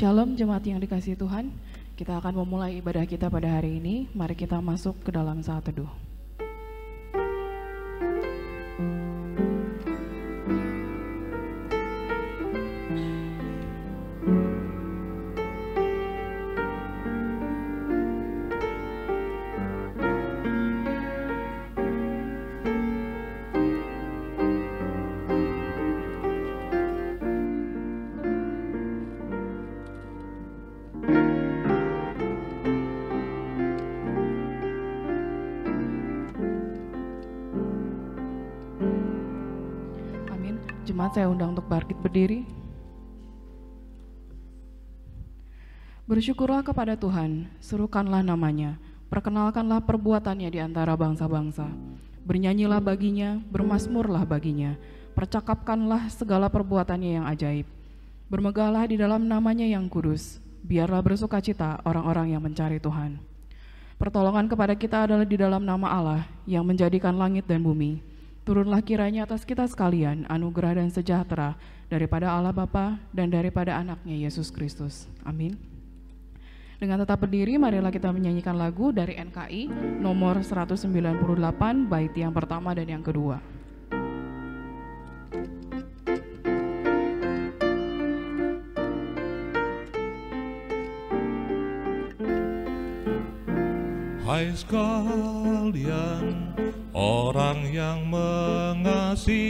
Shalom jemaat yang dikasihi Tuhan. Kita akan memulai ibadah kita pada hari ini. Mari kita masuk ke dalam saat teduh. Jemaat saya undang untuk bangkit berdiri. Bersyukurlah kepada Tuhan, serukanlah namanya, perkenalkanlah perbuatannya di antara bangsa-bangsa. Bernyanyilah baginya, bermazmurlah baginya, percakapkanlah segala perbuatannya yang ajaib. Bermegahlah di dalam namanya yang kudus, biarlah bersukacita orang-orang yang mencari Tuhan. Pertolongan kepada kita adalah di dalam nama Allah yang menjadikan langit dan bumi. Turunlah kiranya atas kita sekalian anugerah dan sejahtera daripada Allah Bapa dan daripada anaknya Yesus Kristus. Amin. Dengan tetap berdiri, marilah kita menyanyikan lagu dari NKI nomor 198 bait yang pertama dan yang kedua. Hai sekalian, orang yang mengasihi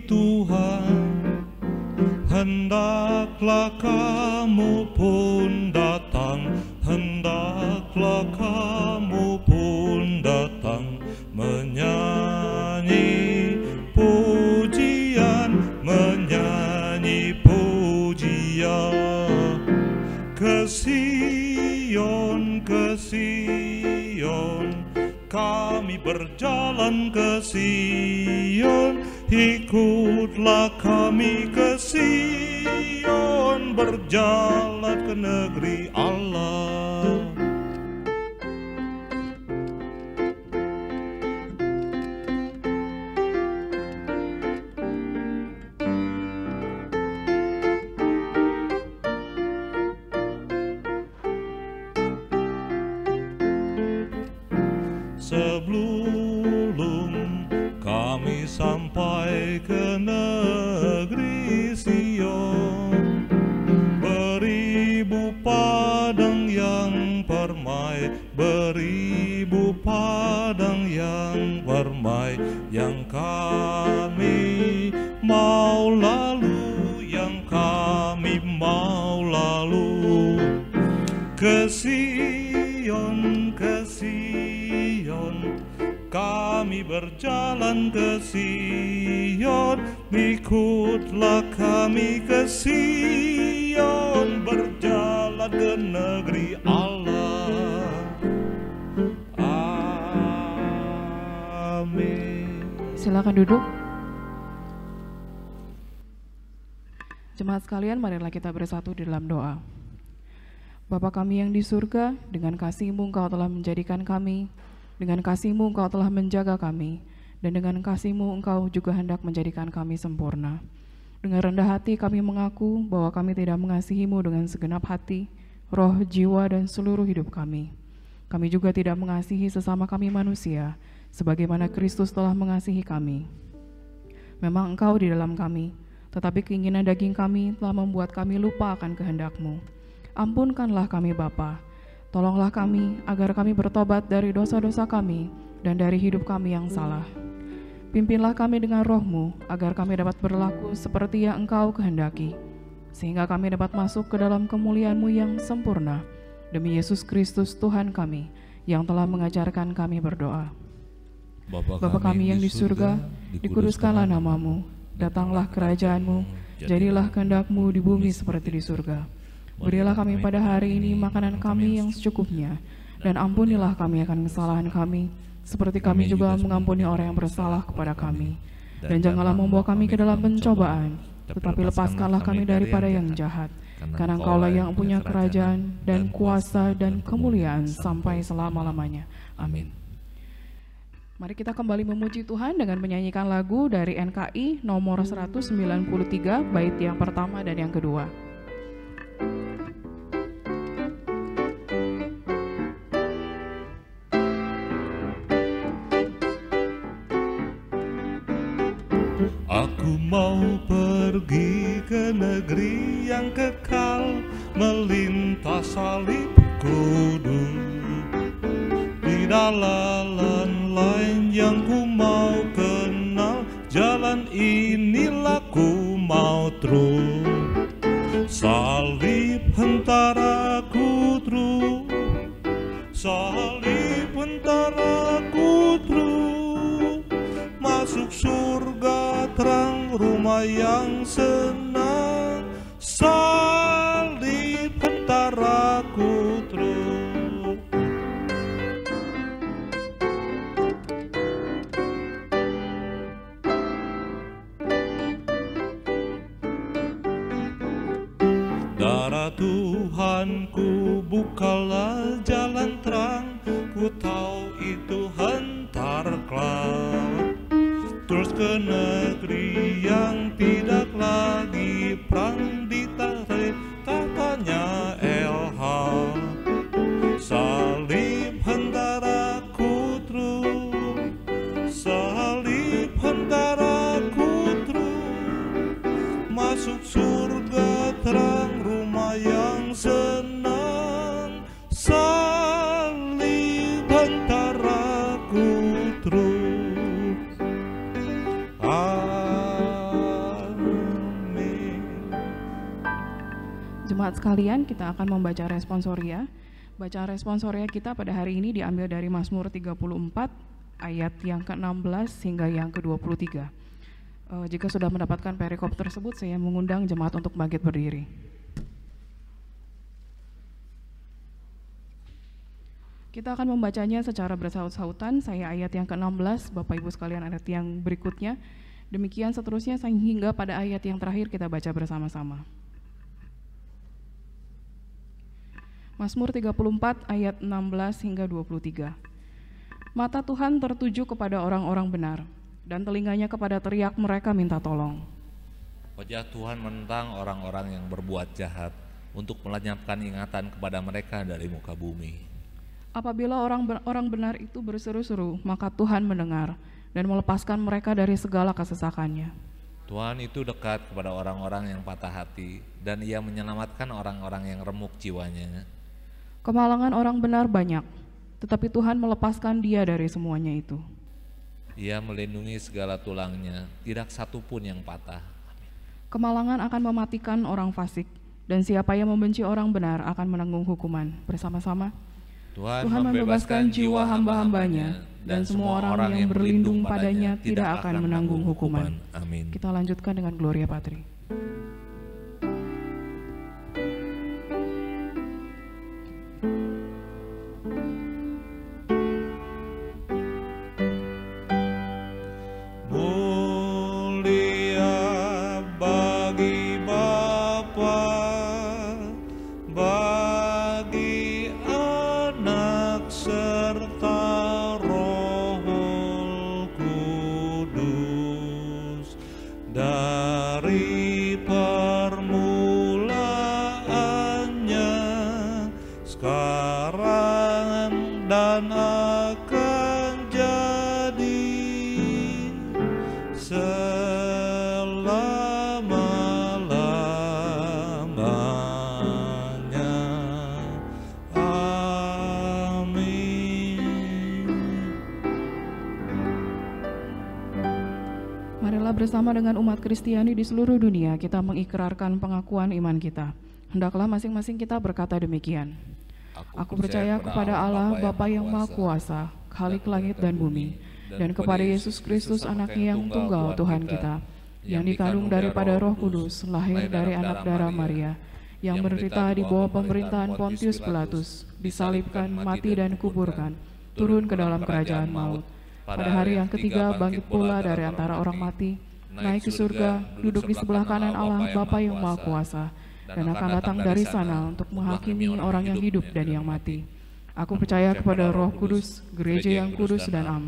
Tuhan, hendaklah kamu pun datang, hendaklah kamu pun datang, menyanyi pujian, menyanyi pujian ke Sion, ke Sion. Kami berjalan ke Sion, ikutlah kami ke Sion, berjalan ke negeri Allah. Sebelum kami sampai ke negeri Sion, beribu padang yang permai, beribu padang yang permai, yang kami mau lalu, yang kami mau lalu ke Sion, ke Sion. Kami berjalan ke Sion, ikutlah kami ke Sion, berjalan ke negeri Allah. Amin. Silakan duduk. Jemaat sekalian, marilah kita bersatu di dalam doa. Bapa kami yang di surga, dengan kasih-Mu Engkau telah menjadikan kami, dengan kasih-Mu Engkau telah menjaga kami, dan dengan kasih-Mu Engkau juga hendak menjadikan kami sempurna. Dengan rendah hati kami mengaku bahwa kami tidak mengasihi-Mu dengan segenap hati, roh, jiwa, dan seluruh hidup kami. Kami juga tidak mengasihi sesama kami manusia, sebagaimana Kristus telah mengasihi kami. Memang Engkau di dalam kami, tetapi keinginan daging kami telah membuat kami lupa akan kehendak-Mu. Ampunkanlah kami Bapa. Tolonglah kami agar kami bertobat dari dosa-dosa kami dan dari hidup kami yang salah. Pimpinlah kami dengan roh-Mu agar kami dapat berlaku seperti yang Engkau kehendaki, sehingga kami dapat masuk ke dalam kemuliaan-Mu yang sempurna. Demi Yesus Kristus Tuhan kami yang telah mengajarkan kami berdoa. Bapa kami yang di surga, dikuduskanlah nama-Mu, datanglah kerajaan-Mu, jadilah kehendak-Mu di bumi seperti di surga. Berilah kami pada hari ini makanan kami yang secukupnya, dan ampunilah kami akan kesalahan kami, seperti kami juga mengampuni orang yang bersalah kepada kami. Dan janganlah membawa kami ke dalam pencobaan, tetapi lepaskanlah kami daripada yang jahat. Karena Engkaulah yang punya kerajaan dan kuasa dan kemuliaan sampai selama-lamanya. Amin. Mari kita kembali memuji Tuhan dengan menyanyikan lagu dari NKI nomor 193 bait yang pertama dan yang kedua. yang kekal melintas salib kudus. Tidaklah lain yang ku mau kenal, jalan inilah ku mau terus. Salib hentaraku terus, salib hentaraku terus, masuk surga terang rumah yang senang. Salib hentaraku terus. Darah Tuhanku bukalah jalan terang, ku tahu itu hentar kelak. Terus ke negeri yang tidak lagi perang, ditarik tatanya Elha. Salib hentaraku terus, salib hentaraku terus, masuk surga terang rumah yang senang. Salib hentaraku terus. Amin. Jemaat sekalian, kita akan membaca responsoria. Bacaan responsoria kita pada hari ini diambil dari Mazmur 34 ayat yang ke-16 hingga yang ke-23. Jika sudah mendapatkan perikop tersebut, saya mengundang jemaat untuk bangkit berdiri. Kita akan membacanya secara bersaut-sautan. Saya ayat yang ke-16, Bapak Ibu sekalian ayat yang berikutnya. Demikian seterusnya sehingga pada ayat yang terakhir kita baca bersama-sama. Mazmur 34 ayat 16 hingga 23. Mata Tuhan tertuju kepada orang-orang benar, dan telinganya kepada teriak mereka minta tolong. Wajah Tuhan menentang orang-orang yang berbuat jahat, untuk melenyapkan ingatan kepada mereka dari muka bumi. Apabila orang benar itu berseru-seru, maka Tuhan mendengar dan melepaskan mereka dari segala kesesakannya. Tuhan itu dekat kepada orang-orang yang patah hati, dan Ia menyelamatkan orang-orang yang remuk jiwanya. Kemalangan orang benar banyak, tetapi Tuhan melepaskan dia dari semuanya itu. Ia melindungi segala tulangnya, tidak satu pun yang patah. Kemalangan akan mematikan orang fasik, dan siapa yang membenci orang benar akan menanggung hukuman. Bersama-sama, Tuhan membebaskan jiwa hamba-hambanya, dan semua orang yang berlindung padanya tidak akan menanggung hukuman. Amin. Kita lanjutkan dengan Gloria Patri. Bersama dengan umat Kristiani di seluruh dunia, kita mengikrarkan pengakuan iman kita. Hendaklah masing-masing kita berkata demikian. Aku percaya kepada Allah, Bapa yang Maha Kuasa, Khalik langit dan bumi, dan kepada Yesus Kristus, Anaknya yang tunggal Tuhan kita, yang dikandung daripada Roh Kudus, lahir dari anak darah Maria, yang menderita di bawah pemerintahan Pontius Pilatus, disalibkan, mati dan kuburkan, turun ke dalam kerajaan maut. Pada hari yang ketiga bangkit pula dari antara orang mati, naik ke surga, duduk di sebelah kanan Allah Bapa yang Maha Kuasa, dan akan datang dari sana untuk menghakimi orang yang hidup dan yang mati. Aku percaya kepada Roh Kudus, gereja yang kudus dan am,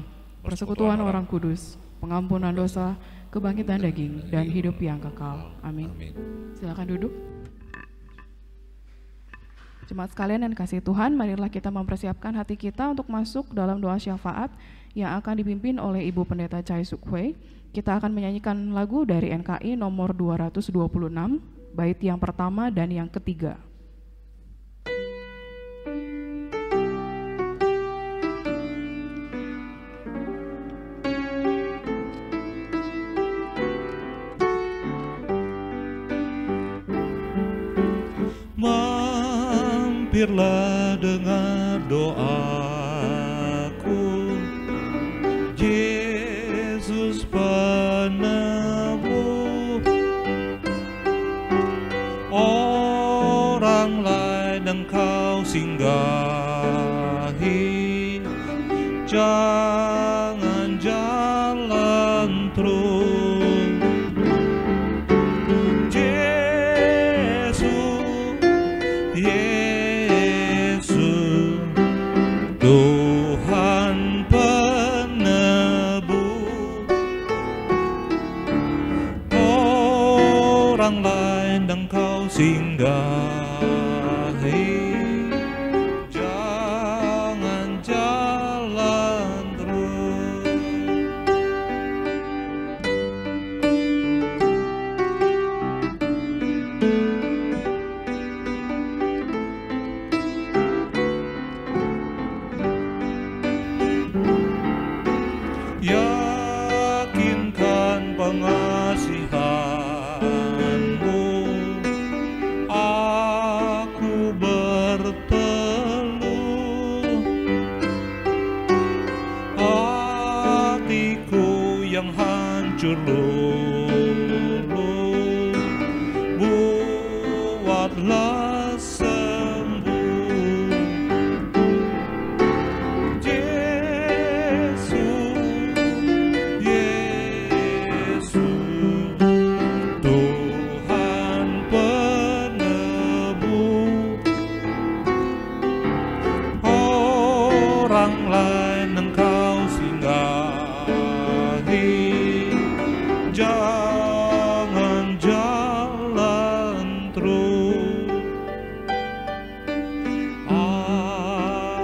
persekutuan orang kudus, pengampunan dosa, kebangkitan daging, dan hidup yang kekal. Amin. Silakan duduk. Jemaat sekalian dan kasih Tuhan, marilah kita mempersiapkan hati kita untuk masuk dalam doa syafaat yang akan dipimpin oleh Ibu Pendeta Chai Suk Hui. Kita akan menyanyikan lagu dari NKI nomor 226, bait yang pertama dan yang ketiga. Mampirlah dengar doaku, Yesus penebus orang lain engkau singgahi, jangan jalan terus. Tuhan penebus orang lain engkau singgahi, jangan jalan terus. Yakinkan pengasihan-Mu, aku berteluh, hatiku yang hancur luluh, buatlah sembuh. Orang lain engkau singgahi, jangan jalan terus. Amin.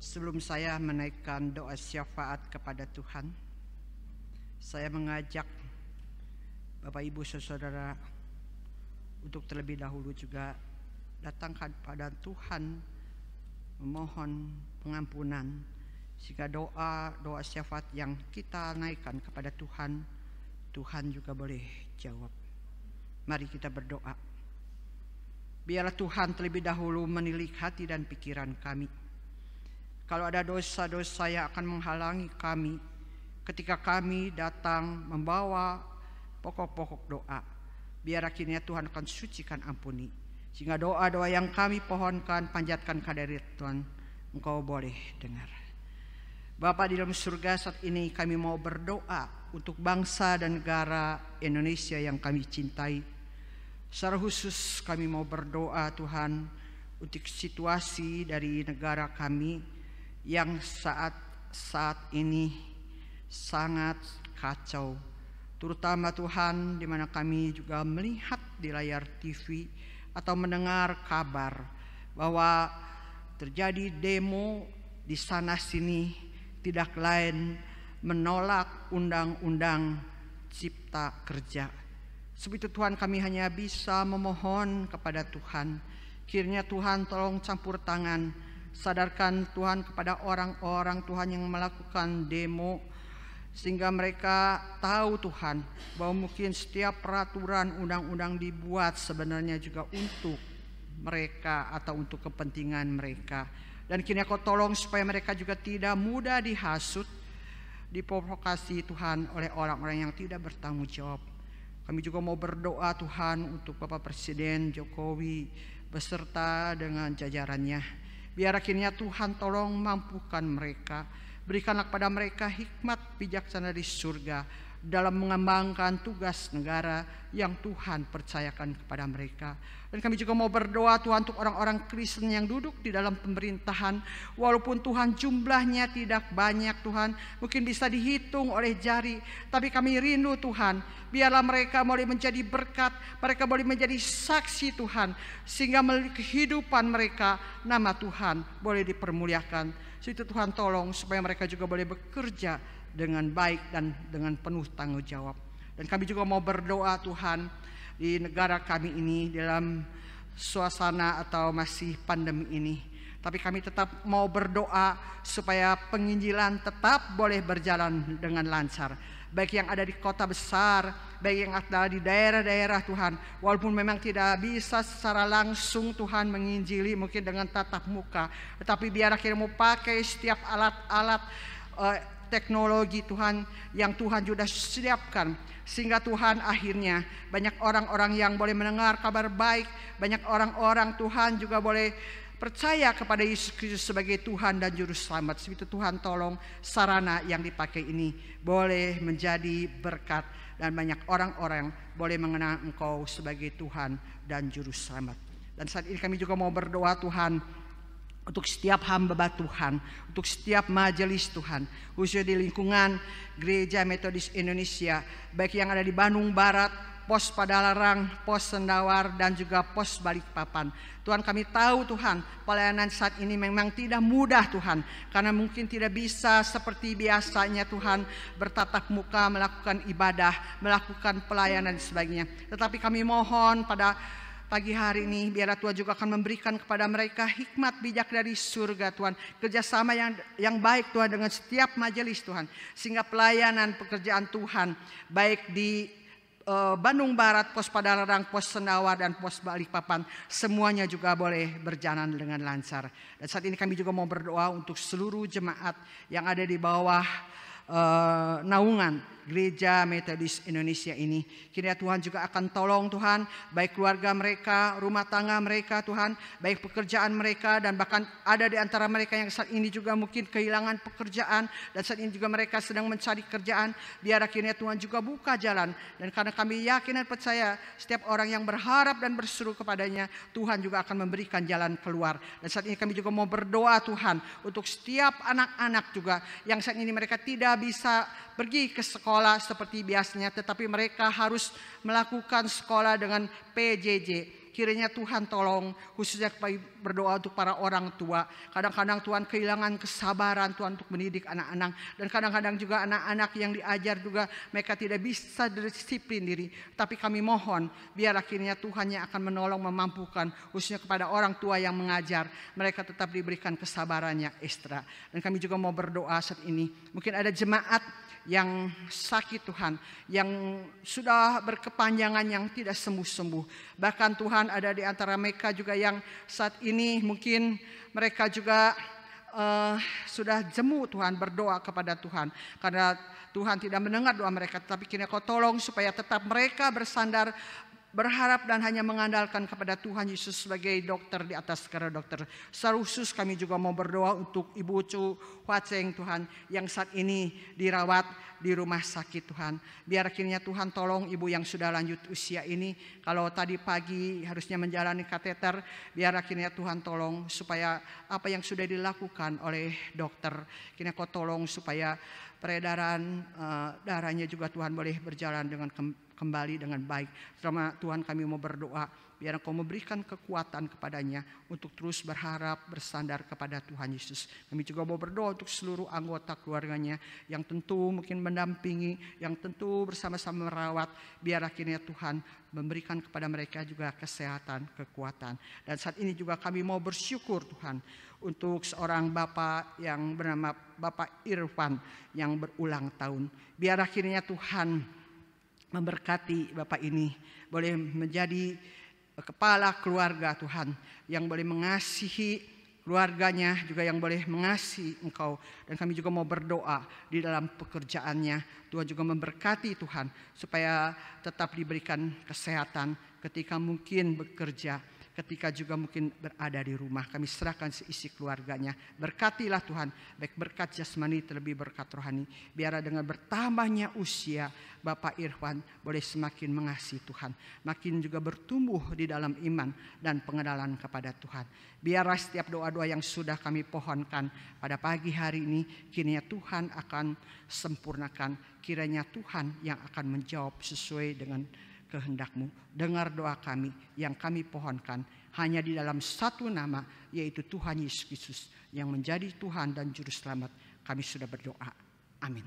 Sebelum saya menaikkan doa syafaat kepada Tuhan, saya mengajak Bapak Ibu Saudara untuk terlebih dahulu juga datang kepada Tuhan memohon pengampunan, sehingga doa syafaat yang kita naikkan kepada Tuhan, Tuhan juga boleh jawab. Mari kita berdoa. Biarlah Tuhan terlebih dahulu menilik hati dan pikiran kami. Kalau ada dosa-dosa yang akan menghalangi kami ketika kami datang membawa pokok-pokok doa, biar akhirnya Tuhan akan sucikan, ampuni, sehingga doa-doa yang kami pohonkan, panjatkan kehadirat Tuhan, Engkau boleh dengar. Bapa di dalam surga, saat ini kami mau berdoa untuk bangsa dan negara Indonesia yang kami cintai. Secara khusus kami mau berdoa Tuhan untuk situasi dari negara kami yang saat ini sangat kacau. Terutama Tuhan, di mana kami juga melihat di layar TV atau mendengar kabar bahwa terjadi demo di sana sini, tidak lain menolak undang-undang cipta kerja. Sebab itu Tuhan, kami hanya bisa memohon kepada Tuhan, kiranya Tuhan tolong campur tangan, sadarkan Tuhan kepada orang-orang Tuhan yang melakukan demo, sehingga mereka tahu Tuhan bahwa mungkin setiap peraturan undang-undang dibuat sebenarnya juga untuk mereka atau untuk kepentingan mereka. Dan kiranya Kau tolong supaya mereka juga tidak mudah dihasut, diprovokasi Tuhan oleh orang-orang yang tidak bertanggung jawab. Kami juga mau berdoa Tuhan untuk Bapak Presiden Jokowi beserta dengan jajarannya. Biar akhirnya Tuhan tolong mampukan mereka, berikanlah kepada mereka hikmat bijaksana di surga dalam mengembangkan tugas negara yang Tuhan percayakan kepada mereka. Dan kami juga mau berdoa Tuhan untuk orang-orang Kristen yang duduk di dalam pemerintahan, walaupun Tuhan jumlahnya tidak banyak Tuhan, mungkin bisa dihitung oleh jari, tapi kami rindu Tuhan, biarlah mereka boleh menjadi berkat, mereka boleh menjadi saksi Tuhan, sehingga melalui kehidupan mereka nama Tuhan boleh dipermuliakan. Situ Tuhan tolong supaya mereka juga boleh bekerja dengan baik dan dengan penuh tanggung jawab. Dan kami juga mau berdoa Tuhan di negara kami ini dalam suasana atau masih pandemi ini. Tapi kami tetap mau berdoa supaya penginjilan tetap boleh berjalan dengan lancar. Baik yang ada di kota besar, baik yang ada di daerah-daerah Tuhan. Walaupun memang tidak bisa secara langsung Tuhan menginjili mungkin dengan tatap muka. Tetapi biar akhirnya mau pakai setiap alat-alat teknologi Tuhan yang Tuhan sudah siapkan. Sehingga Tuhan akhirnya banyak orang-orang yang boleh mendengar kabar baik. Banyak orang-orang Tuhan juga boleh percaya kepada Yesus Kristus sebagai Tuhan dan Juru Selamat. Sebab itu Tuhan tolong sarana yang dipakai ini boleh menjadi berkat. Dan banyak orang-orang boleh mengenal Engkau sebagai Tuhan dan Juru Selamat. Dan saat ini kami juga mau berdoa Tuhan untuk setiap hamba Tuhan, untuk setiap majelis Tuhan, khususnya di lingkungan Gereja Metodis Indonesia, baik yang ada di Bandung Barat, Pos Padalarang, Pos Sendawar, dan juga Pos Balikpapan. Tuhan, kami tahu Tuhan, pelayanan saat ini memang tidak mudah Tuhan, karena mungkin tidak bisa seperti biasanya Tuhan bertatap muka, melakukan ibadah, melakukan pelayanan dan sebagainya. Tetapi kami mohon pada pagi hari ini biarlah Tuhan juga akan memberikan kepada mereka hikmat bijak dari surga Tuhan, kerjasama yang baik Tuhan dengan setiap majelis Tuhan, sehingga pelayanan pekerjaan Tuhan baik di Bandung Barat, Pos Padalarang, Pos Sendawar, dan Pos Balikpapan semuanya juga boleh berjalan dengan lancar. Dan saat ini kami juga mau berdoa untuk seluruh jemaat yang ada di bawah naungan Gereja Metodis Indonesia ini. Kiranya Tuhan juga akan tolong Tuhan, baik keluarga mereka, rumah tangga mereka Tuhan, baik pekerjaan mereka, dan bahkan ada di antara mereka yang saat ini juga mungkin kehilangan pekerjaan, dan saat ini juga mereka sedang mencari kerjaan. Biar akhirnya Tuhan juga buka jalan, dan karena kami yakin dan percaya setiap orang yang berharap dan berseru kepadanya, Tuhan juga akan memberikan jalan keluar. Dan saat ini kami juga mau berdoa Tuhan untuk setiap anak-anak juga yang saat ini mereka tidak bisa pergi ke sekolah seperti biasanya, tetapi mereka harus melakukan sekolah dengan PJJ. Kiranya Tuhan tolong, khususnya berdoa untuk para orang tua. Kadang-kadang Tuhan kehilangan kesabaran Tuhan untuk mendidik anak-anak. Dan kadang-kadang juga anak-anak yang diajar juga mereka tidak bisa disiplin diri. Tapi kami mohon biar akhirnya Tuhan yang akan menolong, memampukan, khususnya kepada orang tua yang mengajar. Mereka tetap diberikan kesabarannya ekstra. Dan kami juga mau berdoa saat ini. Mungkin ada jemaat yang sakit Tuhan, yang sudah berkepanjangan, yang tidak sembuh-sembuh. Bahkan Tuhan ada di antara mereka juga yang saat ini mungkin mereka juga sudah jemu Tuhan berdoa kepada Tuhan. Karena Tuhan tidak mendengar doa mereka, tapi kiranya Kau tolong supaya tetap mereka bersandar, berharap dan hanya mengandalkan kepada Tuhan Yesus sebagai dokter di atas segala dokter. Secara khusus kami juga mau berdoa untuk Ibu Chu Huaceng Tuhan yang saat ini dirawat di rumah sakit Tuhan. Biar akhirnya Tuhan tolong Ibu yang sudah lanjut usia ini, kalau tadi pagi harusnya menjalani kateter, biar akhirnya Tuhan tolong supaya apa yang sudah dilakukan oleh dokter, kiranya Kau tolong supaya peredaran darahnya juga Tuhan boleh berjalan dengan kembali dengan baik. Terima Tuhan, kami mau berdoa biar Engkau memberikan kekuatan kepadanya untuk terus berharap, bersandar kepada Tuhan Yesus. Kami juga mau berdoa untuk seluruh anggota keluarganya yang tentu mungkin mendampingi, yang tentu bersama-sama merawat, biar akhirnya Tuhan memberikan kepada mereka juga kesehatan, kekuatan. Dan saat ini juga kami mau bersyukur Tuhan untuk seorang bapak yang bernama Bapak Irfan yang berulang tahun. Biar akhirnya Tuhan memberkati Bapak ini, boleh menjadi kepala keluarga Tuhan, yang boleh mengasihi keluarganya, juga yang boleh mengasihi Engkau. Dan kami juga mau berdoa di dalam pekerjaannya, Tuhan juga memberkati Tuhan, supaya tetap diberikan kesehatan ketika mungkin bekerja, ketika juga mungkin berada di rumah. Kami serahkan seisi keluarganya. Berkatilah Tuhan, baik berkat jasmani terlebih berkat rohani. Biar dengan bertambahnya usia, Bapak Irfan boleh semakin mengasihi Tuhan, makin juga bertumbuh di dalam iman dan pengenalan kepada Tuhan. Biarlah setiap doa-doa yang sudah kami pohonkan pada pagi hari ini, kiranya Tuhan akan sempurnakan. Kiranya Tuhan yang akan menjawab sesuai dengan kehendak-Mu. Dengar doa kami yang kami pohonkan hanya di dalam satu nama, yaitu Tuhan Yesus Kristus yang menjadi Tuhan dan Juru Selamat. Kami sudah berdoa. Amin.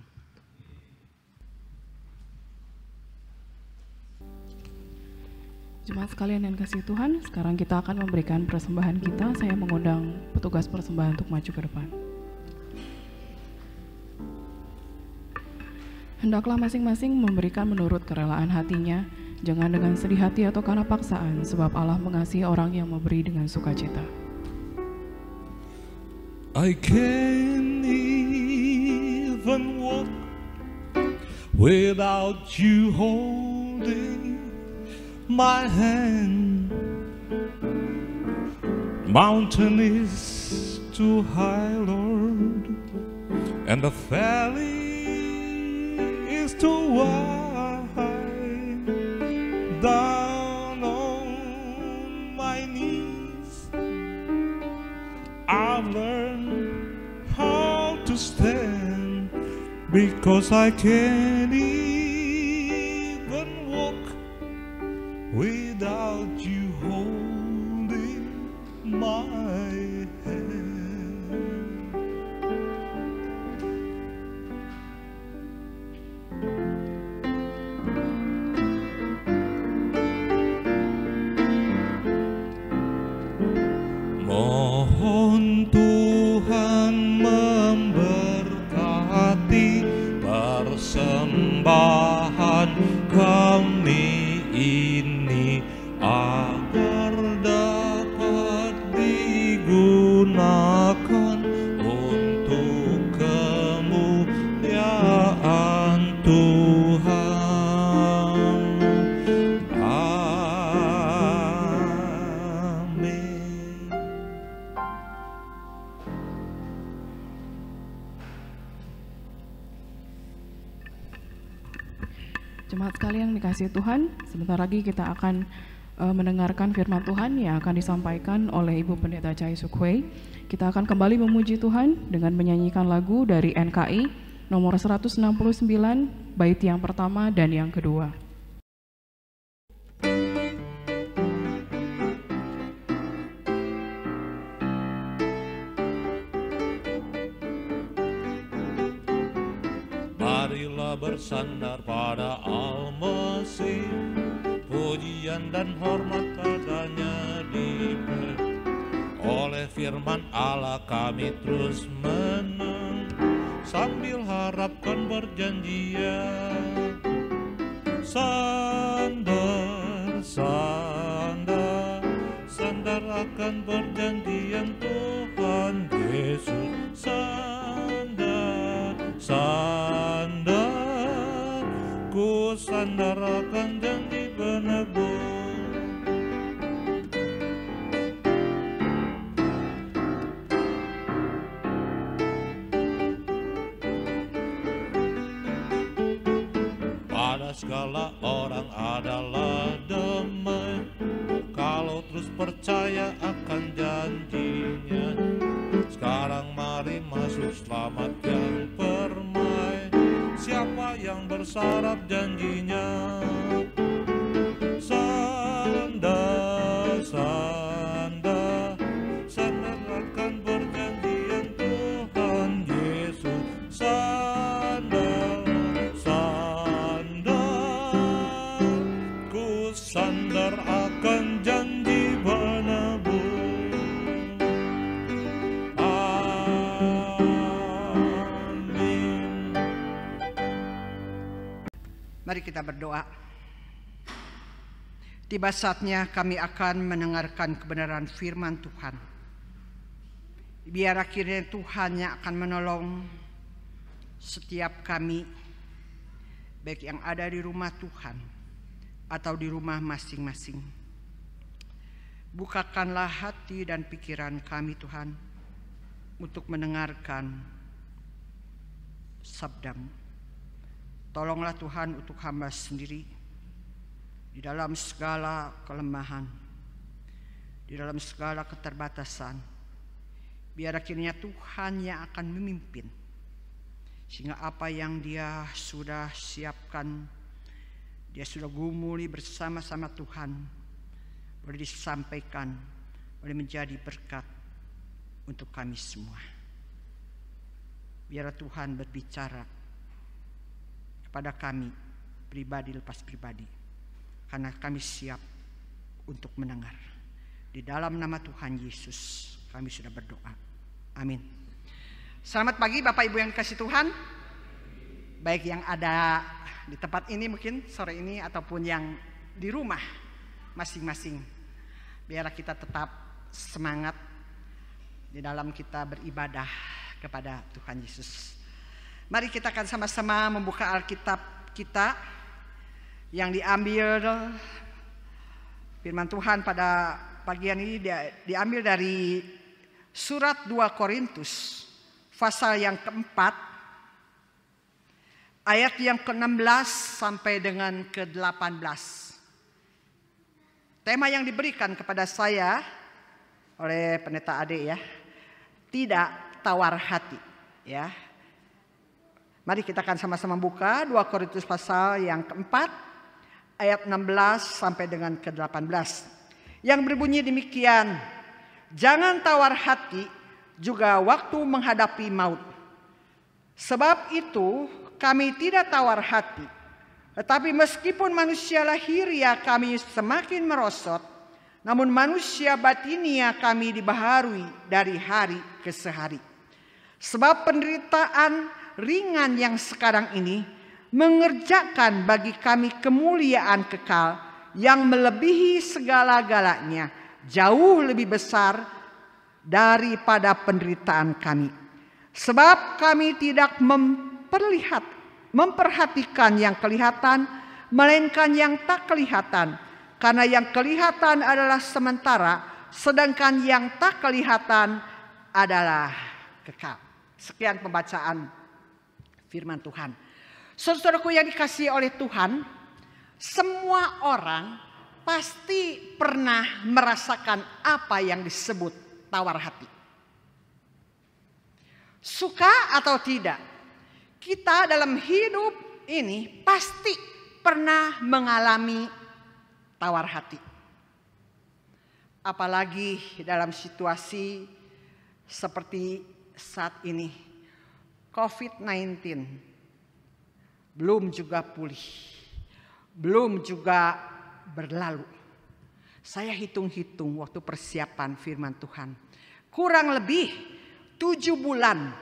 Jemaat sekalian yang kasih Tuhan, sekarang kita akan memberikan persembahan kita. Saya mengundang petugas persembahan untuk maju ke depan. Hendaklah masing-masing memberikan menurut kerelaan hatinya, jangan dengan sedih hati atau karena paksaan, sebab Allah mengasihi orang yang memberi dengan sukacita. I can't even walk without you holding my hand. Mountain is too high, Lord, and the valley is too wide. Down on my knees, I've learned how to stand, because I can't even walk without you holding my hand. Mohon Tuhan memberkati persembahan kami ini, agar dapat digunakan untuk kemuliaan Tuhan. Amin. Jemaat sekalian dikasihi Tuhan, sebentar lagi kita akan mendengarkan firman Tuhan yang akan disampaikan oleh Ibu Pendeta Chai Suk Hui. Kita akan kembali memuji Tuhan dengan menyanyikan lagu dari NKI nomor 169, bait yang pertama dan yang kedua. Marilah bersandar pada Al-Masih, pujian dan hormat padanya diberi. Oleh firman Allah kami terus menang, sambil harapkan perjanjian. Sandar, sandar, sandar akan perjanjian Tuhan Yesus. Sandar, sandar, ku sandar akan janji penebus. Pada segala orang adalah damai, kalau terus percaya akan janjinya. Sekarang mari masuk selamat yang permai, siapa yang bersarap janjinya. Sandar, sandar, sandar akan perjanjian Tuhan Yesus. Sandar, sandar, ku sandar akan janji penebus. Mari kita berdoa. Tiba saatnya kami akan mendengarkan kebenaran firman Tuhan. Biar akhirnya Tuhan yang akan menolong setiap kami, baik yang ada di rumah Tuhan atau di rumah masing-masing. Bukakanlah hati dan pikiran kami Tuhan untuk mendengarkan sabda-Mu. Tolonglah Tuhan untuk hamba sendiri di dalam segala kelemahan, di dalam segala keterbatasan. Biar akhirnya Tuhan yang akan memimpin, sehingga apa yang Dia sudah siapkan, Dia sudah gumuli bersama-sama Tuhan, boleh disampaikan boleh menjadi berkat untuk kami semua. Biarlah Tuhan berbicara kepada kami pribadi lepas pribadi, karena kami siap untuk mendengar. Di dalam nama Tuhan Yesus kami sudah berdoa. Amin. Selamat pagi Bapak Ibu yang dikasihi Tuhan. Baik yang ada di tempat ini mungkin sore ini ataupun yang di rumah masing-masing. Biarlah kita tetap semangat di dalam kita beribadah kepada Tuhan Yesus. Mari kita akan sama-sama membuka Alkitab kita yang diambil firman Tuhan pada pagi ini diambil dari surat 2 Korintus pasal yang keempat ayat yang ke-16 sampai dengan ke-18. Tema yang diberikan kepada saya oleh Pendeta Ade ya, tidak tawar hati ya. Mari kita akan sama-sama buka 2 Korintus pasal yang keempat ayat 16 sampai dengan ke-18 yang berbunyi demikian. Jangan tawar hati juga waktu menghadapi maut. Sebab itu kami tidak tawar hati, tetapi meskipun manusia lahiria kami semakin merosot, namun manusia batinia kami dibaharui dari hari ke hari. Sebab penderitaan ringan yang sekarang ini mengerjakan bagi kami kemuliaan kekal yang melebihi segala-galanya, jauh lebih besar daripada penderitaan kami. Sebab kami tidak memperhatikan yang kelihatan, melainkan yang tak kelihatan. Karena yang kelihatan adalah sementara, sedangkan yang tak kelihatan adalah kekal. Sekian pembacaan firman Tuhan. Saudaraku yang dikasihi oleh Tuhan, semua orang pasti pernah merasakan apa yang disebut tawar hati. Suka atau tidak, kita dalam hidup ini pasti pernah mengalami tawar hati. Apalagi dalam situasi seperti saat ini, COVID-19 belum juga pulih, belum juga berlalu. Saya hitung-hitung waktu persiapan firman Tuhan, kurang lebih 7 bulan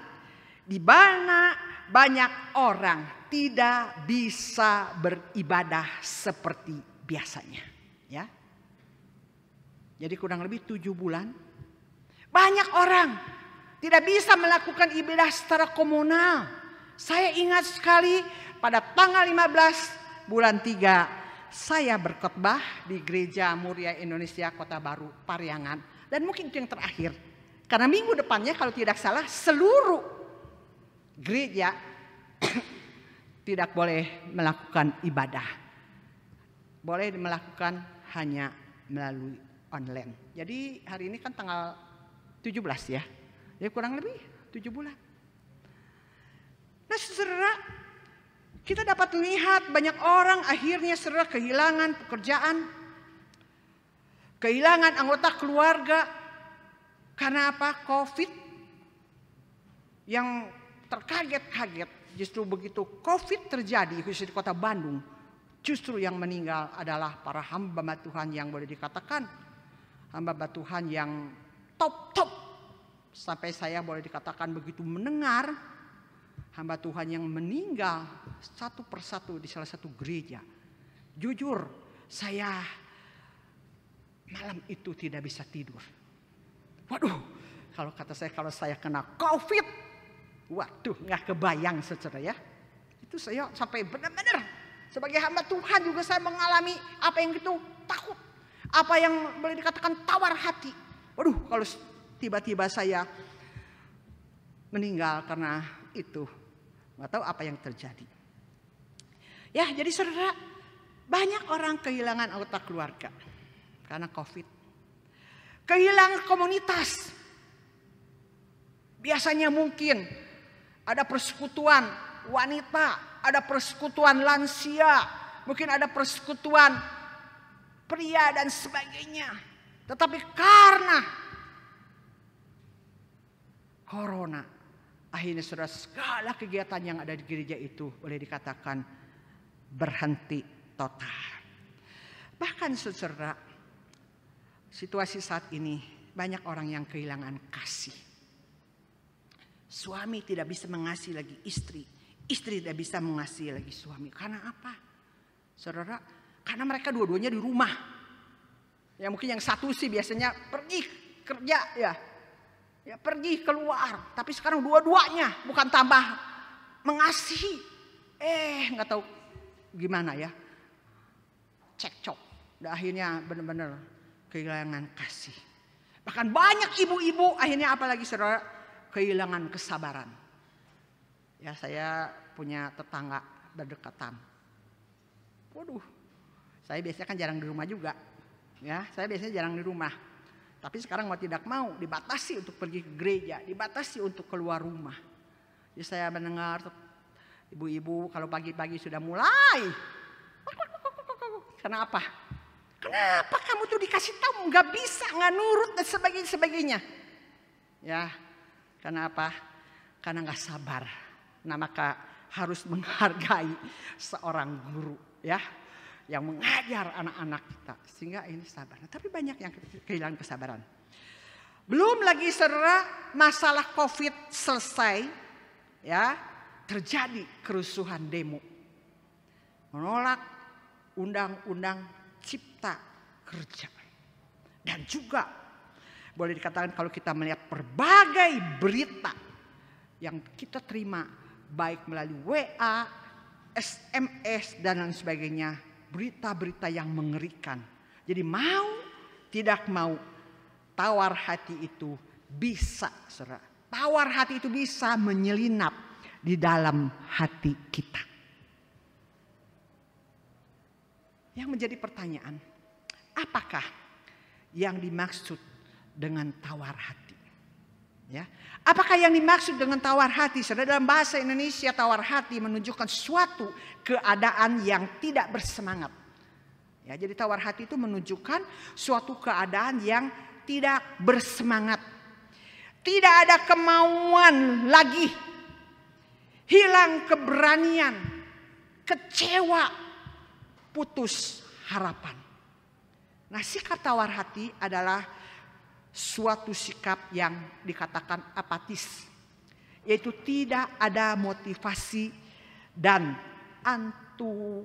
di mana banyak orang tidak bisa beribadah seperti biasanya, ya. Jadi kurang lebih 7 bulan banyak orang tidak bisa melakukan ibadah secara komunal. Saya ingat sekali pada tanggal 15 bulan 3 saya berkhotbah di Gereja Muria Indonesia Kota Baru Pariangan, dan mungkin itu yang terakhir. Karena minggu depannya kalau tidak salah seluruh gereja tidak boleh melakukan ibadah. Boleh melakukan hanya melalui online. Jadi hari ini kan tanggal 17 ya. Ya kurang lebih 7 bulan. Nah saudara, kita dapat melihat banyak orang akhirnya saudara kehilangan pekerjaan, kehilangan anggota keluarga. Karena apa? COVID. Yang terkaget-kaget justru begitu COVID terjadi khusus di kota Bandung, justru yang meninggal adalah para hamba Tuhan yang boleh dikatakan hamba Tuhan yang top. Sampai saya boleh dikatakan begitu mendengar hamba Tuhan yang meninggal satu persatu di salah satu gereja. Jujur saya malam itu tidak bisa tidur. Waduh, kalau kata saya kalau saya kena COVID, waduh nggak kebayang saudara ya. Itu saya sampai benar-benar sebagai hamba Tuhan juga saya mengalami apa yang itu takut. Apa yang boleh dikatakan tawar hati. Waduh kalau tiba-tiba saya meninggal karena itu, nggak tahu apa yang terjadi. Ya, jadi saudara, banyak orang kehilangan anggota keluarga karena COVID. Kehilangan komunitas. Biasanya mungkin ada persekutuan wanita, ada persekutuan lansia, mungkin ada persekutuan pria dan sebagainya. Tetapi karena corona, akhirnya saudara, segala kegiatan yang ada di gereja itu boleh dikatakan berhenti total. Bahkan saudara, situasi saat ini banyak orang yang kehilangan kasih. Suami tidak bisa mengasihi lagi istri, istri tidak bisa mengasihi lagi suami. Karena apa? Saudara, karena mereka dua-duanya di rumah. Ya mungkin yang satu sih biasanya pergi kerja ya pergi keluar. Tapi sekarang dua-duanya bukan tambah mengasihi. Nggak tahu gimana ya. Cekcok. Dan akhirnya benar-benar kehilangan kasih. Bahkan banyak ibu-ibu akhirnya apalagi saudara kehilangan kesabaran. Ya saya punya tetangga berdekatan. Waduh, saya biasanya kan jarang di rumah juga. Ya, saya biasanya jarang di rumah. Tapi sekarang mau tidak mau dibatasi untuk pergi ke gereja, dibatasi untuk keluar rumah. Jadi saya mendengar ibu-ibu kalau pagi-pagi sudah mulai. Kenapa? Kenapa kamu tuh dikasih tahu nggak bisa, nggak nurut dan sebagainya. Ya, kenapa? Karena nggak sabar. Nah maka harus menghargai seorang guru ya, yang mengajar anak-anak kita sehingga ini sabar. Nah, tapi banyak yang kehilangan kesabaran. Belum lagi saudara masalah COVID selesai ya, terjadi kerusuhan demo menolak undang-undang cipta kerja. Dan juga boleh dikatakan kalau kita melihat berbagai berita yang kita terima baik melalui WA, SMS dan lain sebagainya, berita-berita yang mengerikan. Jadi mau tidak mau tawar hati itu bisa, saudara. Tawar hati itu bisa menyelinap di dalam hati kita. Yang menjadi pertanyaan, apakah yang dimaksud dengan tawar hati? Ya, apakah yang dimaksud dengan tawar hati? Saudara, dalam bahasa Indonesia tawar hati menunjukkan suatu keadaan yang tidak bersemangat. Ya, jadi tawar hati itu menunjukkan suatu keadaan yang tidak bersemangat. Tidak ada kemauan lagi. Hilang keberanian, kecewa, putus harapan. Nah, sikap tawar hati adalah suatu sikap yang dikatakan apatis, yaitu tidak ada motivasi dan antusiasme.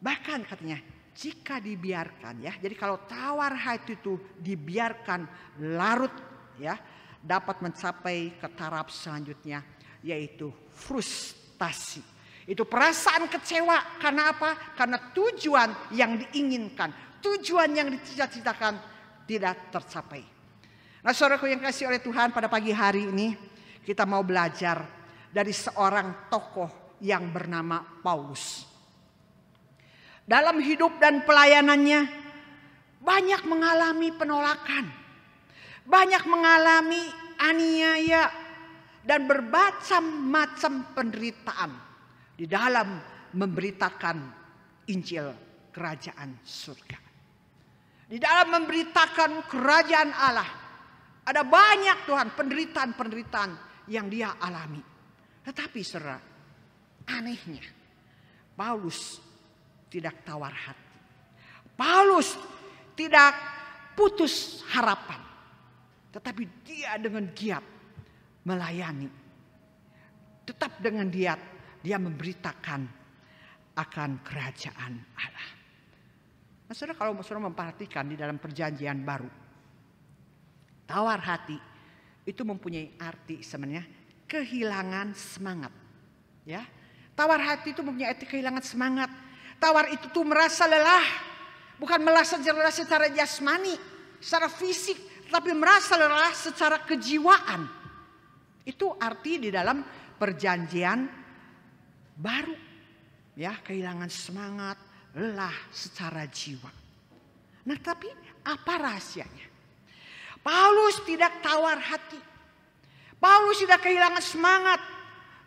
Bahkan katanya jika dibiarkan ya, jadi kalau tawar hati itu dibiarkan larut ya, dapat mencapai ke taraf selanjutnya yaitu frustasi. Itu perasaan kecewa karena apa? Karena tujuan yang diinginkan, tujuan yang dicita-citakan tidak tercapai. Nah, saudaraku yang kasih oleh Tuhan, pada pagi hari ini kita mau belajar dari seorang tokoh yang bernama Paulus. Dalam hidup dan pelayanannya banyak mengalami penolakan, banyak mengalami aniaya dan berbagai macam penderitaan di dalam memberitakan Injil kerajaan surga. Di dalam memberitakan kerajaan Allah, ada banyak Tuhan penderitaan-penderitaan yang dia alami. Tetapi saudara, anehnya Paulus tidak tawar hati. Paulus tidak putus harapan. Tetapi dia dengan giat melayani. Tetap dengan giat dia memberitakan akan kerajaan Allah. Nah, saudara, kalau saudara memperhatikan di dalam perjanjian baru, tawar hati itu mempunyai arti sebenarnya kehilangan semangat. Ya, tawar hati itu mempunyai arti kehilangan semangat. Tawar itu tuh merasa lelah, bukan merasa lelah secara jasmani, secara fisik, tapi merasa lelah secara kejiwaan. Itu arti di dalam perjanjian baru. Ya, kehilangan semangat, lelah secara jiwa. Nah, tapi apa rahasianya? Paulus tidak tawar hati. Paulus tidak kehilangan semangat.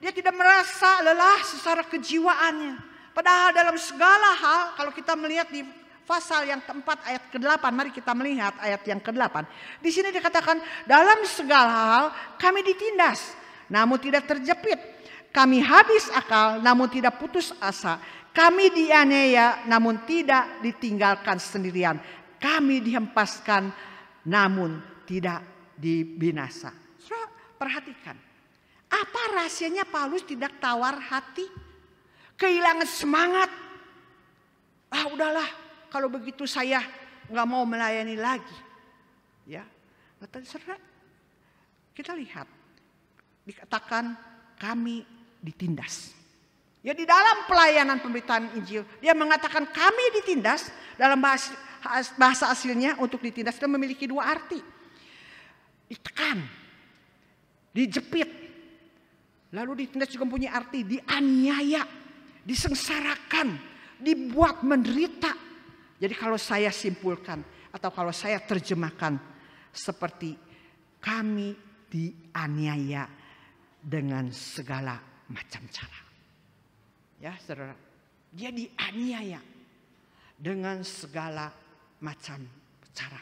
Dia tidak merasa lelah secara kejiwaannya. Padahal dalam segala hal, kalau kita melihat di pasal yang keempat ayat ke-8. Mari kita melihat ayat yang ke-8. Di sini dikatakan, dalam segala hal kami ditindas, namun tidak terjepit. Kami habis akal, namun tidak putus asa. Kami dianiaya, namun tidak ditinggalkan sendirian. Kami dihempaskan, namun tidak dibinasa. Saudara, perhatikan. Apa rahasianya Paulus tidak tawar hati? Kehilangan semangat. Udahlah, kalau begitu saya nggak mau melayani lagi. Ya, saudara, kita lihat dikatakan kami ditindas. Ya, di dalam pelayanan pemberitaan Injil dia mengatakan kami ditindas. Dalam bahasa aslinya untuk ditindas itu memiliki dua arti. Ditekan, dijepit, lalu ditindas juga mempunyai arti dianiaya, disengsarakan, dibuat menderita. Jadi kalau saya simpulkan atau kalau saya terjemahkan seperti kami dianiaya dengan segala macam cara. Ya, saudara, dia dianiaya dengan segala macam cara.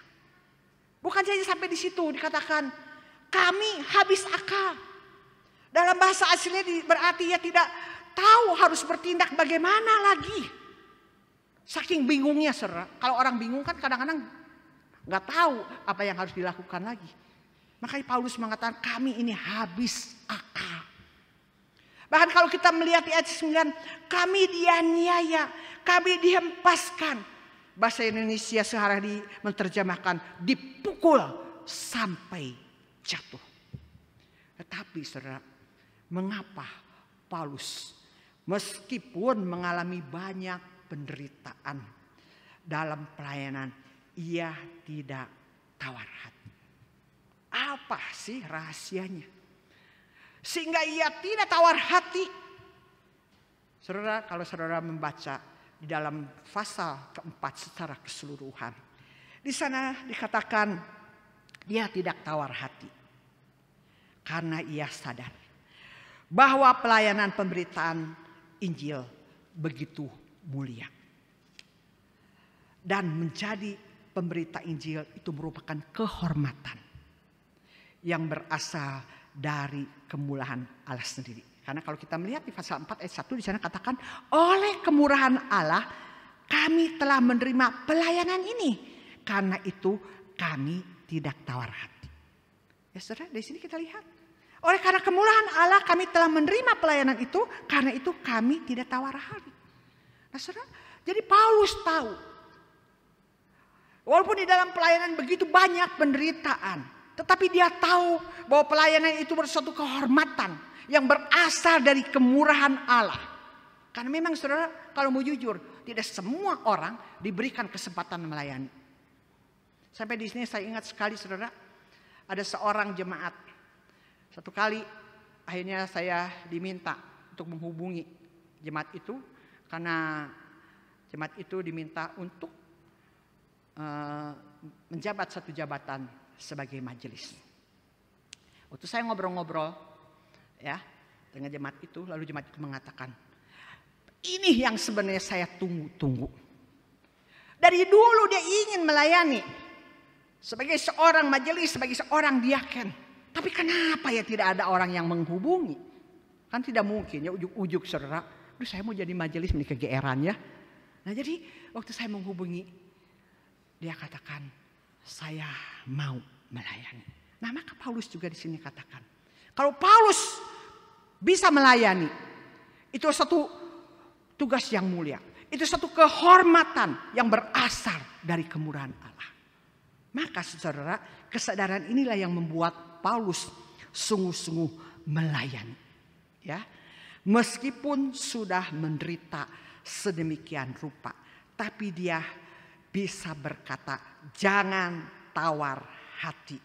Bukan saja sampai di situ dikatakan kami habis akal. Dalam bahasa aslinya berarti ya tidak tahu harus bertindak bagaimana lagi. Saking bingungnya, saudara. Kalau orang bingung kan kadang-kadang nggak tahu apa yang harus dilakukan lagi. Makanya Paulus mengatakan kami ini habis akal. Bahkan kalau kita melihat di ayat 9, kami dianiaya, kami dihempaskan. Bahasa Indonesia sehari menerjemahkan dipukul sampai jatuh. Tetapi saudara, mengapa Paulus meskipun mengalami banyak penderitaan dalam pelayanan, ia tidak tawar hati? Apa sih rahasianya? Sehingga ia tidak tawar hati. Saudara, kalau saudara membaca di dalam pasal keempat secara keseluruhan, di sana dikatakan dia tidak tawar hati. Karena ia sadar bahwa pelayanan pemberitaan Injil begitu mulia. Dan menjadi pemberita Injil itu merupakan kehormatan yang berasal dari kemurahan Allah sendiri. Karena kalau kita melihat di pasal 4 ayat 1 di sana katakan, oleh kemurahan Allah kami telah menerima pelayanan ini. Karena itu kami tidak tawar hati. Ya saudara, dari sini kita lihat. Oleh karena kemurahan Allah kami telah menerima pelayanan itu. Karena itu kami tidak tawar hati. Nah saudara, jadi Paulus tahu. Walaupun di dalam pelayanan begitu banyak penderitaan. Tetapi dia tahu bahwa pelayanan itu bersuatu kehormatan yang berasal dari kemurahan Allah. Karena memang saudara, kalau mau jujur, tidak semua orang diberikan kesempatan melayani. Sampai di sini saya ingat sekali saudara, ada seorang jemaat. Satu kali akhirnya saya diminta untuk menghubungi jemaat itu. Karena jemaat itu diminta untuk menjabat satu jabatan sebagai majelis. Waktu saya ngobrol-ngobrol ya dengan jemaat itu, lalu jemaat itu mengatakan, ini yang sebenarnya saya tunggu-tunggu. Dari dulu dia ingin melayani sebagai seorang majelis, sebagai seorang diaken. Tapi kenapa ya tidak ada orang yang menghubungi? Kan tidak mungkin ya ujuk-ujuk saudara, saya mau jadi majelis, ini kegeeran ya. Nah jadi waktu saya menghubungi, dia katakan, saya mau melayani. Nah maka Paulus juga di sini katakan, kalau Paulus bisa melayani, itu satu tugas yang mulia. Itu satu kehormatan yang berasal dari kemurahan Allah. Maka saudara, kesadaran inilah yang membuat Paulus sungguh-sungguh melayani. Ya, meskipun sudah menderita sedemikian rupa, tapi dia bisa berkata, jangan tawar hati.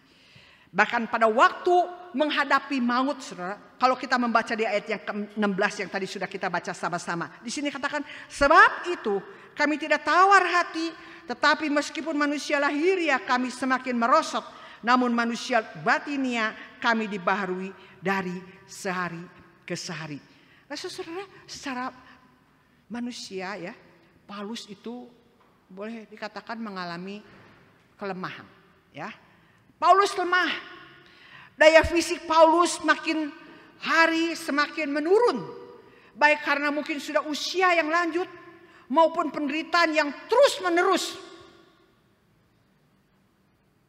Bahkan pada waktu menghadapi maut, saudara, kalau kita membaca di ayat yang ke-16 yang tadi sudah kita baca sama-sama. Di sini katakan, sebab itu kami tidak tawar hati, tetapi meskipun manusia lahiriah kami semakin merosot, namun manusia batinia kami dibaharui dari sehari ke sehari. Nah, saudara, secara manusia ya, Paulus itu boleh dikatakan mengalami kelemahan, ya. Paulus lemah. Daya fisik Paulus makin hari semakin menurun. Baik karena mungkin sudah usia yang lanjut maupun penderitaan yang terus-menerus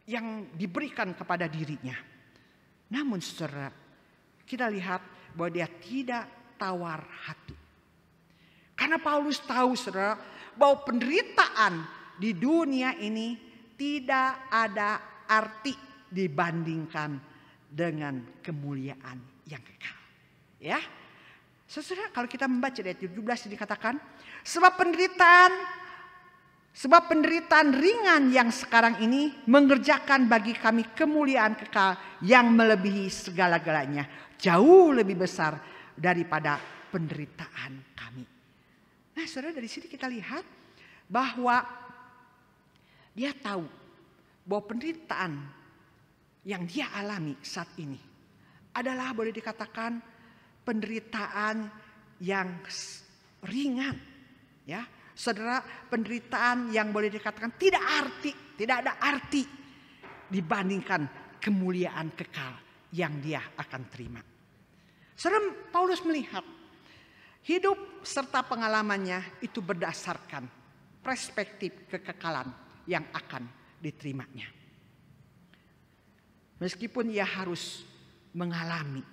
yang diberikan kepada dirinya. Namun saudara, kita lihat bahwa dia tidak tawar hati. Karena Paulus tahu saudara, bahwa penderitaan di dunia ini tidak ada arti dibandingkan dengan kemuliaan yang kekal. Ya, saudara, kalau kita membaca ayat 17 dikatakan, sebab penderitaan ringan yang sekarang ini mengerjakan bagi kami kemuliaan kekal yang melebihi segala-galanya, jauh lebih besar daripada penderitaan kami. Nah, saudara, dari sini kita lihat bahwa dia tahu bahwa penderitaan yang dia alami saat ini adalah boleh dikatakan penderitaan yang ringan, ya. Saudara, penderitaan yang boleh dikatakan tidak ada arti dibandingkan kemuliaan kekal yang dia akan terima. Saudara, Paulus melihat hidup serta pengalamannya itu berdasarkan perspektif kekekalan yang akan diterimanya. Meskipun ia harus mengalami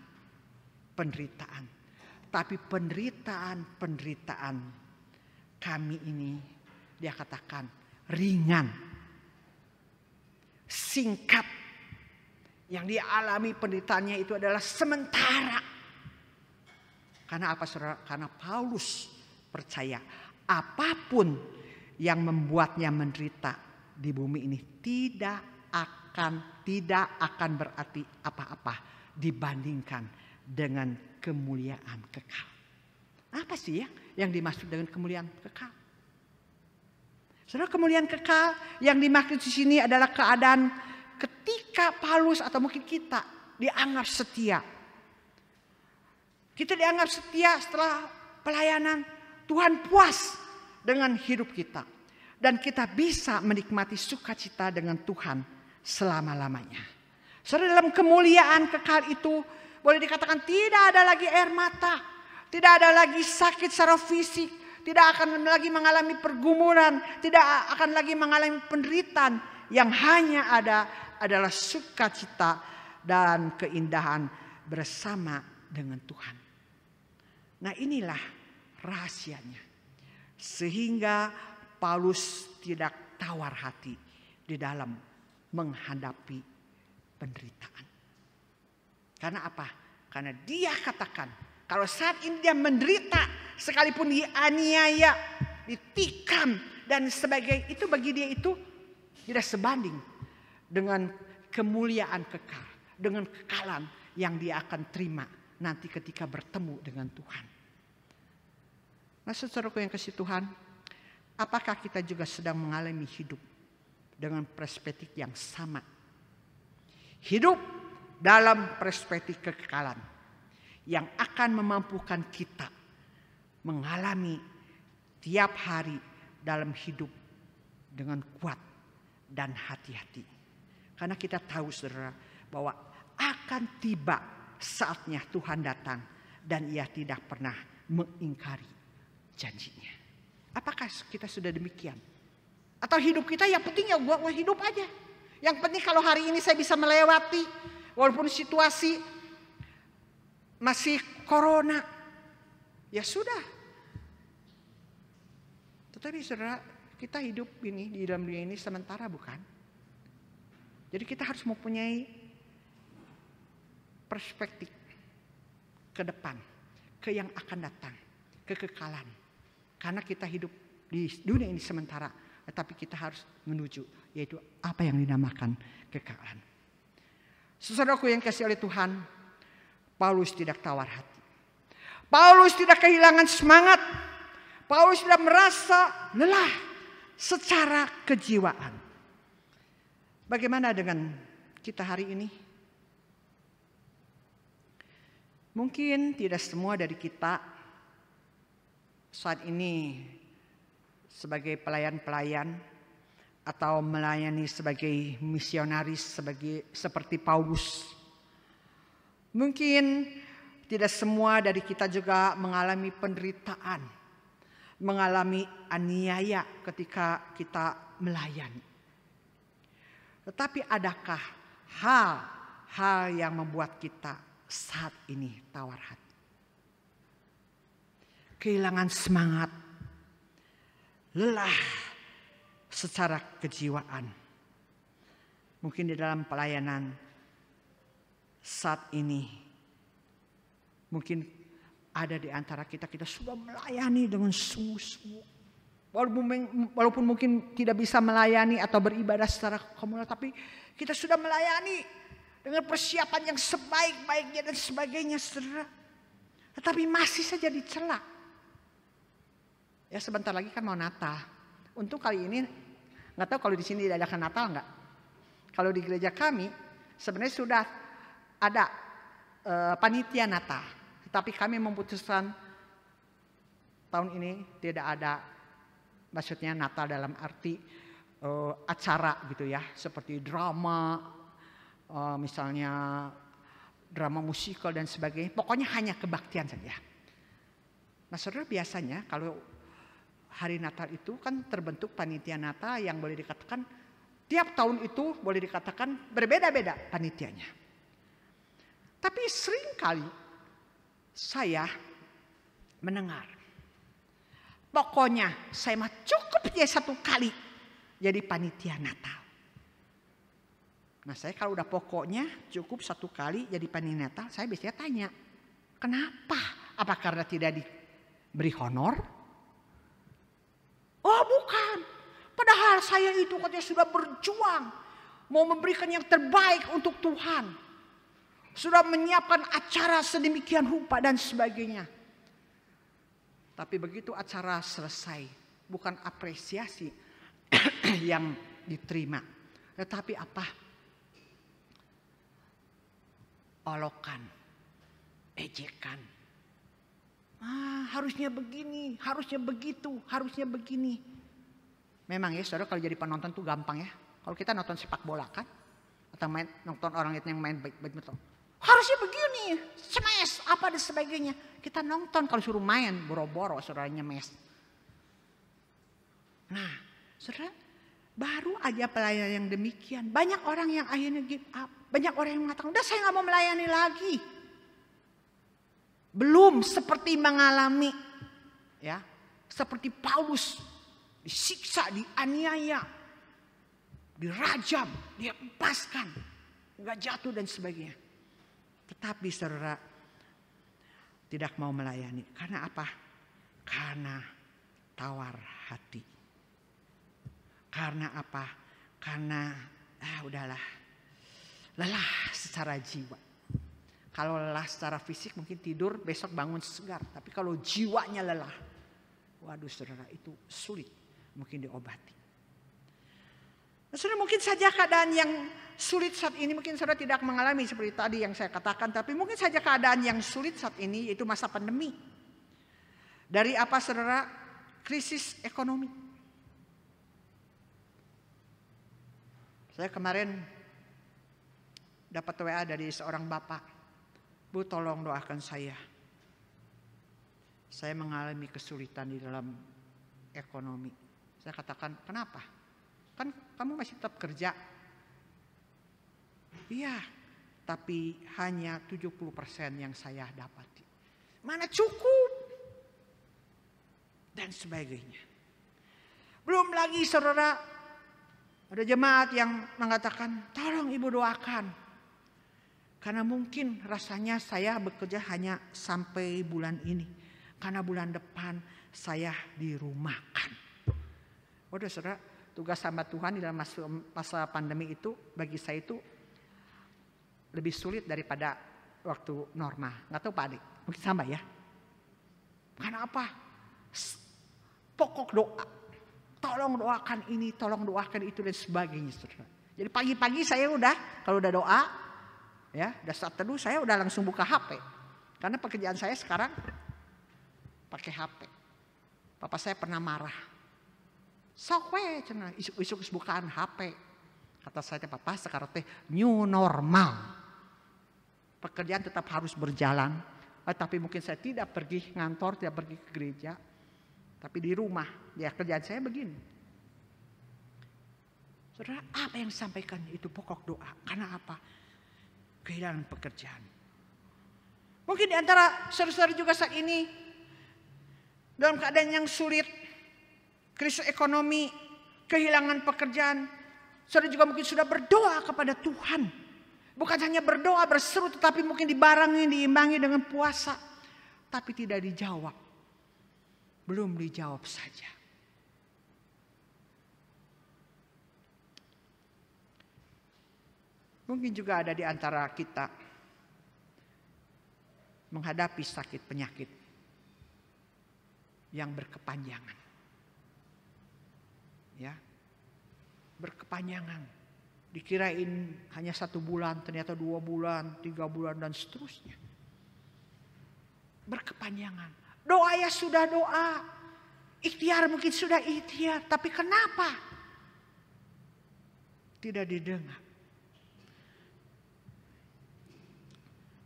penderitaan, tapi penderitaan kami ini dia katakan ringan, singkat. Yang dia alami penderitaannya itu adalah sementara. Karena apa saudara? Karena Paulus percaya apapun yang membuatnya menderita di bumi ini tidak akan berarti apa-apa dibandingkan dengan kemuliaan kekal. Apa sih ya yang dimaksud dengan kemuliaan kekal? Saudara, kemuliaan kekal yang dimaksud di sini adalah keadaan ketika Paulus atau mungkin kita dianggap setia. Kita dianggap setia setelah pelayanan, Tuhan puas dengan hidup kita. Dan kita bisa menikmati sukacita dengan Tuhan selama-lamanya. Saudara, dalam kemuliaan kekal itu boleh dikatakan tidak ada lagi air mata. Tidak ada lagi sakit secara fisik. Tidak akan lagi mengalami pergumulan. Tidak akan lagi mengalami penderitaan. Yang hanya ada adalah sukacita dan keindahan bersama dengan Tuhan. Nah, inilah rahasianya. Sehingga Paulus tidak tawar hati di dalam menghadapi penderitaan. Karena apa? Karena dia katakan kalau saat ini dia menderita, sekalipun dianiaya, ditikam dan sebagainya, itu bagi dia itu tidak sebanding dengan kemuliaan kekal, dengan kekalan yang dia akan terima nanti ketika bertemu dengan Tuhan. Nah, saudaraku yang kasih Tuhan, apakah kita juga sedang mengalami hidup dengan perspektif yang sama? Hidup dalam perspektif kekekalan yang akan memampukan kita mengalami tiap hari dalam hidup dengan kuat dan hati-hati. Karena kita tahu saudara bahwa akan tiba saatnya Tuhan datang dan ia tidak pernah mengingkari janjinya. Apakah kita sudah demikian? Atau hidup kita yang penting ya gua hidup aja. Yang penting kalau hari ini saya bisa melewati walaupun situasi masih corona. Ya sudah. Tetapi saudara, kita hidup ini di dalam dunia ini sementara bukan? Jadi kita harus mempunyai perspektif ke depan, ke yang akan datang, kekekalan. Karena kita hidup di dunia ini sementara, tetapi kita harus menuju yaitu apa yang dinamakan kekekalan. Saudaraku yang kasih oleh Tuhan, Paulus tidak tawar hati. Paulus tidak kehilangan semangat. Paulus tidak merasa lelah secara kejiwaan. Bagaimana dengan kita hari ini? Mungkin tidak semua dari kita saat ini sebagai pelayan-pelayan atau melayani sebagai misionaris seperti Paulus. Mungkin tidak semua dari kita juga mengalami penderitaan, mengalami aniaya ketika kita melayani. Tetapi adakah hal yang membuat kita saat ini tawar hati? Kehilangan semangat, lelah secara kejiwaan. Mungkin di dalam pelayanan saat ini, mungkin ada di antara kita sudah melayani dengan sungguh-sungguh. Walaupun mungkin tidak bisa melayani atau beribadah secara komunal, tapi kita sudah melayani dengan persiapan yang sebaik-baiknya dan sebagainya, saudara. Tetapi masih saja dicela. Ya, sebentar lagi kan mau Natal. Untung kali ini, nggak tahu kalau di sini diadakan Natal nggak. Kalau di gereja kami sebenarnya sudah ada panitia Natal, tetapi kami memutuskan tahun ini tidak ada. Maksudnya Natal dalam arti acara gitu ya, seperti drama, misalnya drama musikal dan sebagainya. Pokoknya hanya kebaktian saja. Nah, saudara, biasanya kalau hari Natal itu kan terbentuk panitia Natal yang boleh dikatakan tiap tahun itu boleh dikatakan berbeda-beda panitianya. Tapi seringkali saya mendengar, pokoknya saya mah cukup dia 1 kali jadi panitia Natal. Nah, saya kalau udah pokoknya cukup 1 kali jadi panitia Natal, saya biasanya tanya, kenapa? Apa karena tidak diberi honor? Oh, bukan. Padahal saya itu katanya sudah berjuang, mau memberikan yang terbaik untuk Tuhan. Sudah menyiapkan acara sedemikian rupa dan sebagainya. Tapi begitu acara selesai, bukan apresiasi yang diterima, tetapi apa? Olokan, ejekan. Harusnya begini, harusnya begitu, harusnya begini. Memang ya, saudara, kalau jadi penonton tuh gampang ya. Kalau kita nonton sepak bola kan, atau nonton orang yang main badminton, harusnya begini, smash, apa dan sebagainya. Kita nonton, kalau suruh main, boro-boro saudaranya mes. Nah, saudara, baru aja pelayanan yang demikian. Banyak orang yang akhirnya give up. Banyak orang yang mengatakan, udah saya gak mau melayani lagi. Belum seperti mengalami, ya, seperti Paulus, disiksa, dianiaya, dirajam, diempaskan, gak jatuh dan sebagainya. Tetapi saudara tidak mau melayani. Karena apa? Karena tawar hati. Karena apa? Karena udahlah, lelah secara jiwa. Kalau lelah secara fisik mungkin tidur besok bangun segar. Tapi kalau jiwanya lelah, waduh saudara, itu sulit mungkin diobati. Saudara, mungkin saja keadaan yang sulit saat ini, mungkin saudara tidak mengalami seperti tadi yang saya katakan, tapi mungkin saja keadaan yang sulit saat ini yaitu masa pandemi. Dari apa saudara? Krisis ekonomi. Saya kemarin dapat WA dari seorang bapak, Bu, tolong doakan saya. Saya mengalami kesulitan di dalam ekonomi. Saya katakan, kenapa? Kan kamu masih tetap kerja. Iya, tapi hanya 70% yang saya dapati. Mana cukup? Dan sebagainya. Belum lagi saudara, ada jemaat yang mengatakan, tolong ibu doakan. Karena mungkin rasanya saya bekerja hanya sampai bulan ini. Karena bulan depan saya dirumahkan. Waduh saudara, tugas hamba Tuhan di dalam masa pandemi itu bagi saya itu lebih sulit daripada waktu normal. Nggak tahu Pak Adik, mungkin sama ya. Karena apa? Pokok doa. Tolong doakan ini, tolong doakan itu dan sebagainya saudara. Jadi pagi-pagi saya kalau udah doa, ya, udah saat teduh saya udah langsung buka HP. Karena pekerjaan saya sekarang pakai HP. Papa saya pernah marah. Sok we cenah isuk-isuk bukaan HP. Kata saya papa sekarang teh new normal. Pekerjaan tetap harus berjalan, tapi mungkin saya tidak pergi ngantor, tidak pergi ke gereja, tapi di rumah. Ya kerjaan saya begini. Saudara, apa yang disampaikan itu pokok doa. Karena apa? Kehilangan pekerjaan. Mungkin di antara saudara-saudara juga saat ini dalam keadaan yang sulit, krisis ekonomi, kehilangan pekerjaan. Saudara juga mungkin sudah berdoa kepada Tuhan. Bukan hanya berdoa berseru, tetapi mungkin dibarengi, diimbangi dengan puasa. Tapi tidak dijawab. Belum dijawab saja. Mungkin juga ada di antara kita menghadapi sakit penyakit yang berkepanjangan. Ya, berkepanjangan. Dikirain hanya 1 bulan, ternyata 2 bulan, 3 bulan dan seterusnya. Berkepanjangan. Doa ya sudah doa, ikhtiar mungkin sudah ikhtiar, tapi kenapa tidak didengar?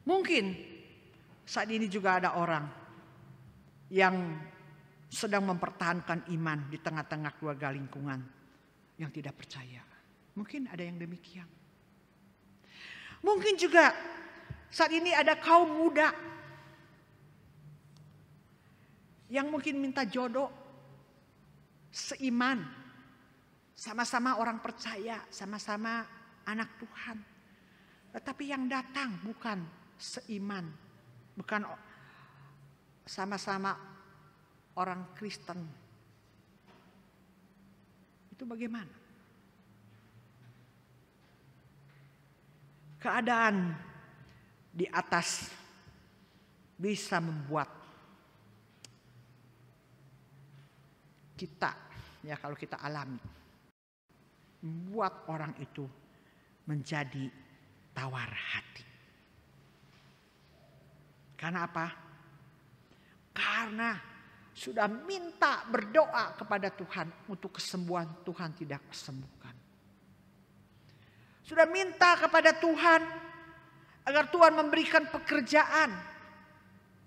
Mungkin saat ini juga ada orang yang sedang mempertahankan iman di tengah-tengah keluarga lingkungan yang tidak percaya. Mungkin ada yang demikian. Mungkin juga saat ini ada kaum muda yang mungkin minta jodoh seiman, sama-sama orang percaya, sama-sama anak Tuhan. Tetapi yang datang bukan seiman, bukan sama-sama orang Kristen. Itu bagaimana? Keadaan di atas bisa membuat kita, ya kalau kita alami, membuat orang itu menjadi tawar hati. Karena apa? Karena sudah minta berdoa kepada Tuhan untuk kesembuhan, Tuhan tidak sembuhkan. Sudah minta kepada Tuhan agar Tuhan memberikan pekerjaan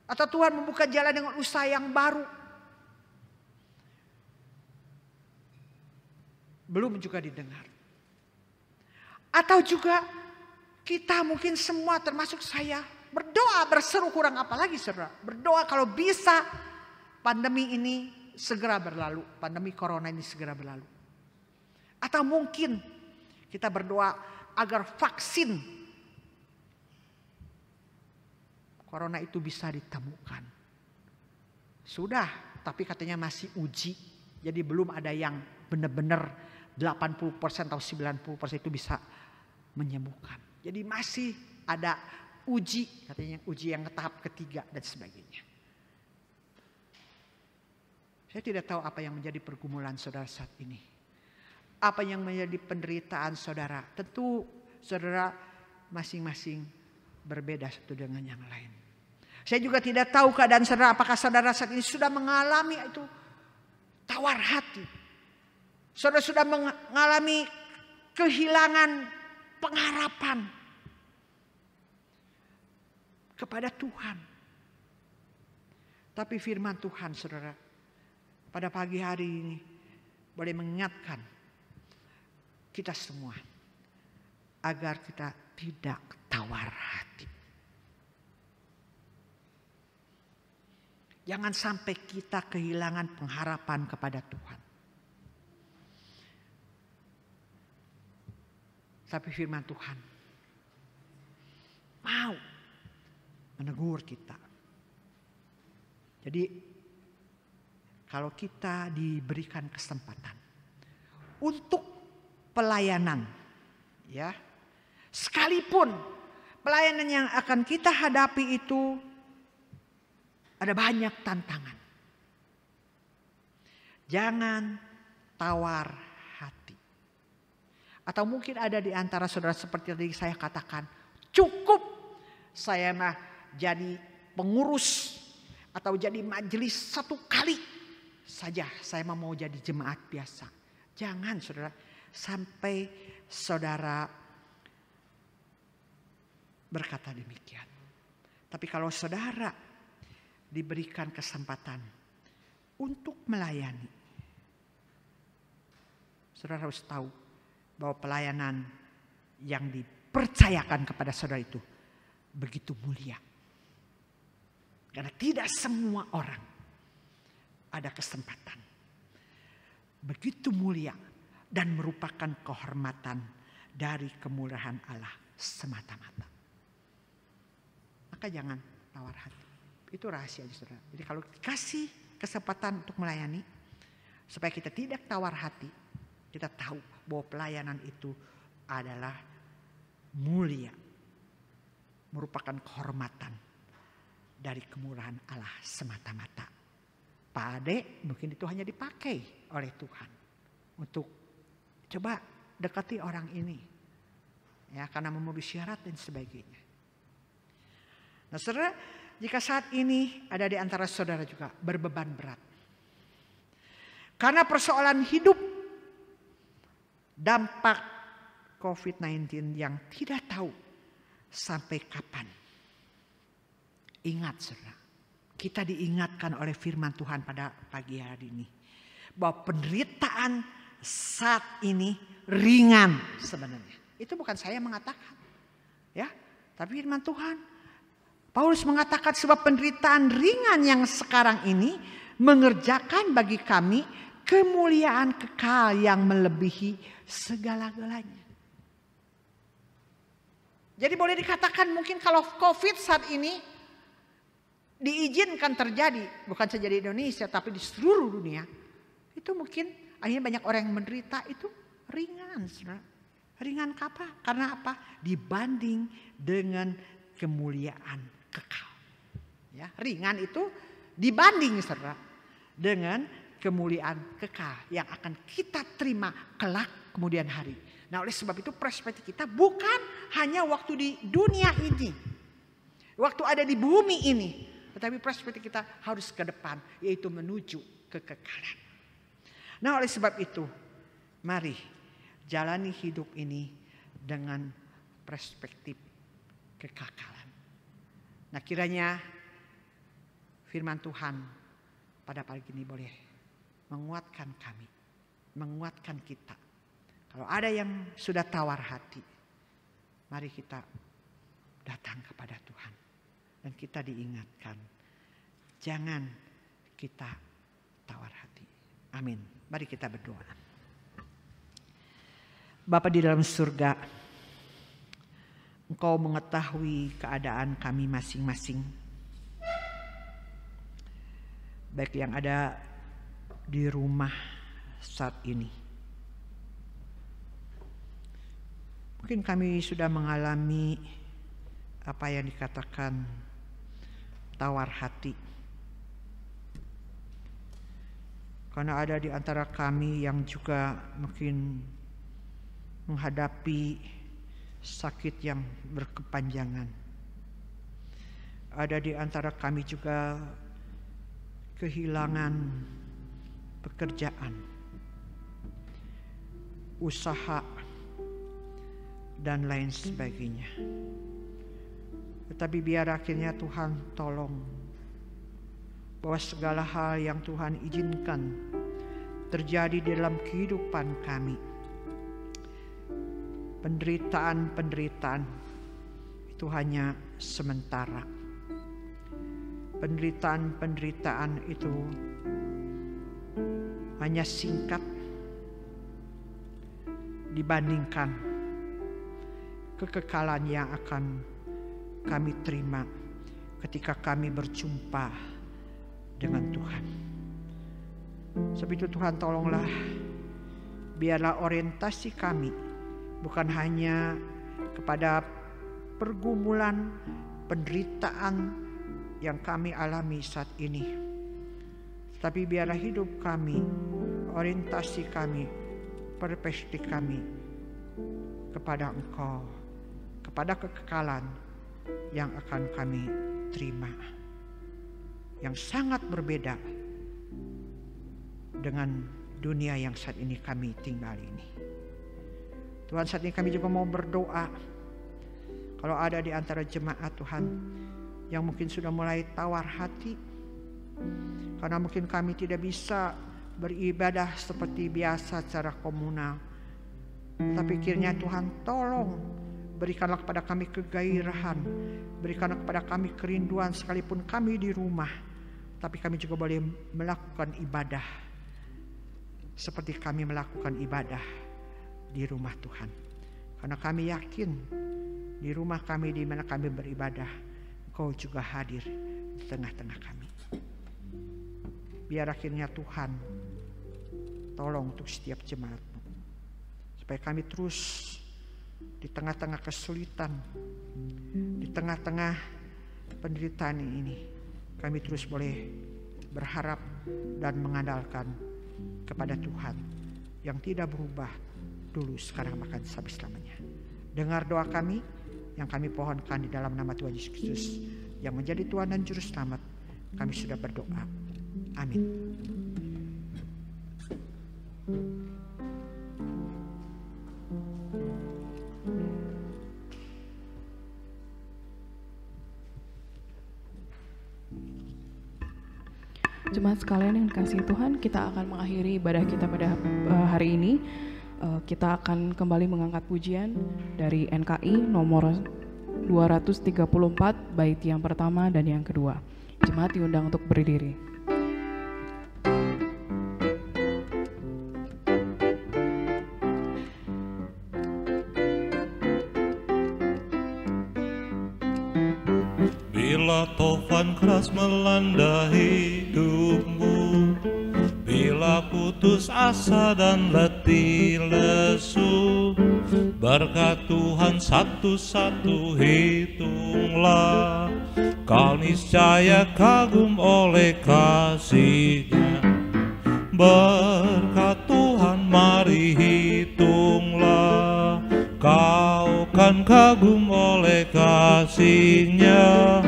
atau Tuhan membuka jalan dengan usaha yang baru. Belum juga didengar. Atau juga kita mungkin semua termasuk saya berdoa berseru, kurang apa lagi saudara. Berdoa kalau bisa pandemi ini segera berlalu. Pandemi corona ini segera berlalu. Atau mungkin kita berdoa agar vaksin corona itu bisa ditemukan. Sudah, tapi katanya masih uji. Jadi belum ada yang benar-benar 80% atau 90% itu bisa menyembuhkan. Jadi masih ada uji, katanya uji yang tahap ketiga dan sebagainya. Saya tidak tahu apa yang menjadi pergumulan saudara saat ini. Apa yang menjadi penderitaan saudara. Tentu saudara masing-masing berbeda satu dengan yang lain. Saya juga tidak tahu keadaan saudara. Apakah saudara saat ini sudah mengalami itu tawar hati. Saudara sudah mengalami kehilangan pengharapan kepada Tuhan. Tapi firman Tuhan saudara pada pagi hari ini boleh mengingatkan kita semua agar kita tidak tawar hati. Jangan sampai kita kehilangan pengharapan kepada Tuhan. Tapi firman Tuhan mau menegur kita. Jadi kalau kita diberikan kesempatan untuk pelayanan, ya, sekalipun pelayanan yang akan kita hadapi itu ada banyak tantangan. Jangan tawar hati. Atau mungkin ada di antara saudara seperti yang tadi saya katakan, cukup saya mah jadi pengurus atau jadi majelis 1 kali saja saya mau jadi jemaat biasa. Jangan saudara, sampai saudara berkata demikian. Tapi kalau saudara diberikan kesempatan untuk melayani, saudara harus tahu bahwa pelayanan yang dipercayakan kepada saudara itu begitu mulia. Karena tidak semua orang ada kesempatan. Begitu mulia dan merupakan kehormatan dari kemurahan Allah semata-mata. Maka jangan tawar hati. Itu rahasia saudara. Jadi kalau dikasih kesempatan untuk melayani, supaya kita tidak tawar hati, kita tahu bahwa pelayanan itu adalah mulia, merupakan kehormatan dari kemurahan Allah semata-mata. Pak Ade mungkin itu hanya dipakai oleh Tuhan untuk coba dekati orang ini, ya, karena memenuhi syarat dan sebagainya. Nah saudara, jika saat ini ada di antara saudara juga berbeban berat karena persoalan hidup, dampak COVID-19 yang tidak tahu sampai kapan. Ingat saudara, kita diingatkan oleh firman Tuhan pada pagi hari ini bahwa penderitaan saat ini ringan sebenarnya. Itu bukan saya mengatakan, ya, tapi firman Tuhan. Paulus mengatakan sebab penderitaan ringan yang sekarang ini mengerjakan bagi kami kemuliaan kekal yang melebihi segala-galanya. Jadi boleh dikatakan mungkin kalau COVID saat ini diizinkan terjadi, bukan saja di Indonesia tapi di seluruh dunia, itu mungkin akhirnya banyak orang yang menderita itu ringan, saudara. Ringan apa? Karena apa? Dibanding dengan kemuliaan kekal. Ya, ringan itu dibanding, saudara, dengan kemuliaan kekal yang akan kita terima kelak kemudian hari. Nah, oleh sebab itu perspektif kita bukan hanya waktu di dunia ini, waktu ada di bumi ini, tetapi perspektif kita harus ke depan, yaitu menuju kekekalan. Nah, oleh sebab itu, mari jalani hidup ini dengan perspektif kekekalan. Nah, kiranya firman Tuhan pada pagi ini boleh menguatkan kami, menguatkan kita. Kalau ada yang sudah tawar hati, mari kita datang kepada Tuhan. Dan kita diingatkan, jangan kita tawar hati. Amin. Mari kita berdoa. Bapa di dalam surga, Engkau mengetahui keadaan kami masing-masing. Baik yang ada di rumah saat ini. Mungkin kami sudah mengalami apa yang dikatakan tawar hati. Karena ada di antara kami yang juga mungkin menghadapi sakit yang berkepanjangan. Ada di antara kami juga kehilangan pekerjaan, usaha, dan lain sebagainya. Tetapi biar akhirnya Tuhan tolong bahwa segala hal yang Tuhan izinkan terjadi dalam kehidupan kami, penderitaan-penderitaan itu hanya sementara. Penderitaan-penderitaan itu hanya singkat dibandingkan kekekalan yang akan kami terima ketika kami berjumpa dengan Tuhan. Sebab itu Tuhan tolonglah, biarlah orientasi kami bukan hanya kepada pergumulan, penderitaan yang kami alami saat ini, tapi biarlah hidup kami, orientasi kami, perspektif kami kepada Engkau, kepada kekekalan yang akan kami terima, yang sangat berbeda dengan dunia yang saat ini kami tinggal ini. Tuhan, saat ini kami juga mau berdoa. Kalau ada di antara jemaat Tuhan yang mungkin sudah mulai tawar hati, karena mungkin kami tidak bisa beribadah seperti biasa secara komunal, tapi kiranya Tuhan tolong berikanlah kepada kami kegairahan, berikanlah kepada kami kerinduan sekalipun kami di rumah, tapi kami juga boleh melakukan ibadah seperti kami melakukan ibadah di rumah Tuhan. Karena kami yakin di rumah kami di mana kami beribadah, Engkau juga hadir di tengah-tengah kami. Biar akhirnya Tuhan tolong untuk setiap jemaat-Mu, supaya kami terus di tengah-tengah kesulitan, di tengah-tengah penderitaan ini, kami terus boleh berharap dan mengandalkan kepada Tuhan yang tidak berubah dulu, sekarang, bahkan sampai selamanya. Dengar doa kami yang kami pohonkan di dalam nama Tuhan Yesus Kristus yang menjadi Tuhan dan Juru Selamat. Kami sudah berdoa. Amin. Jemaat sekalian yang dikasihi Tuhan, kita akan mengakhiri ibadah kita pada hari ini. Kita akan kembali mengangkat pujian dari NKI nomor 234 bait yang pertama dan yang kedua. Jemaat diundang untuk berdiri. Bila topan keras melanda hidupmu, bila putus asa dan letih lesu, berkat Tuhan satu-satu hitunglah, kau niscaya kagum oleh kasih-Nya. Berkat Tuhan mari hitunglah, kau kan kagum oleh kasih-Nya.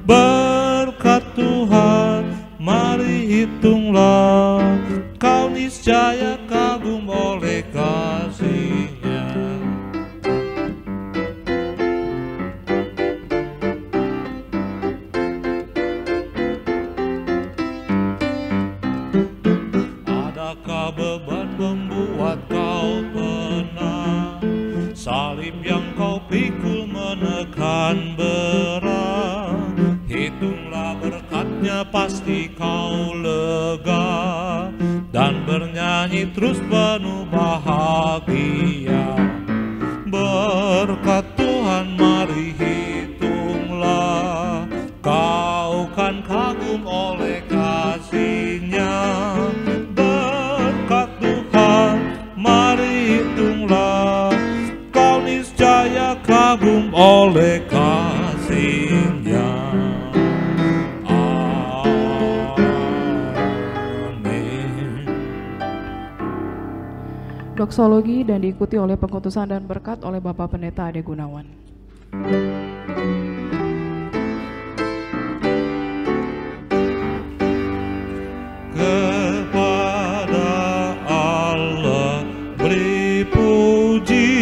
Berkat Tuhan mari hitunglah, kau niscaya kagum oleh kasih-Nya. Adakah beban membuat kau tenang? Salib yang kau pikul menekan berat. Hitunglah berkatnya, pasti kau lega, dan bernyanyi terus penuh bahagia. Berkat Tuhan mari hitunglah, kau kan kagum oleh kasih-Nya. Berkat Tuhan mari hitunglah, kau niscaya kagum oleh kasih-Nya. Doksologi dan diikuti oleh pengkutusan dan berkat oleh Bapak Pendeta Ade Gunawan. Kepada Allah beri puji,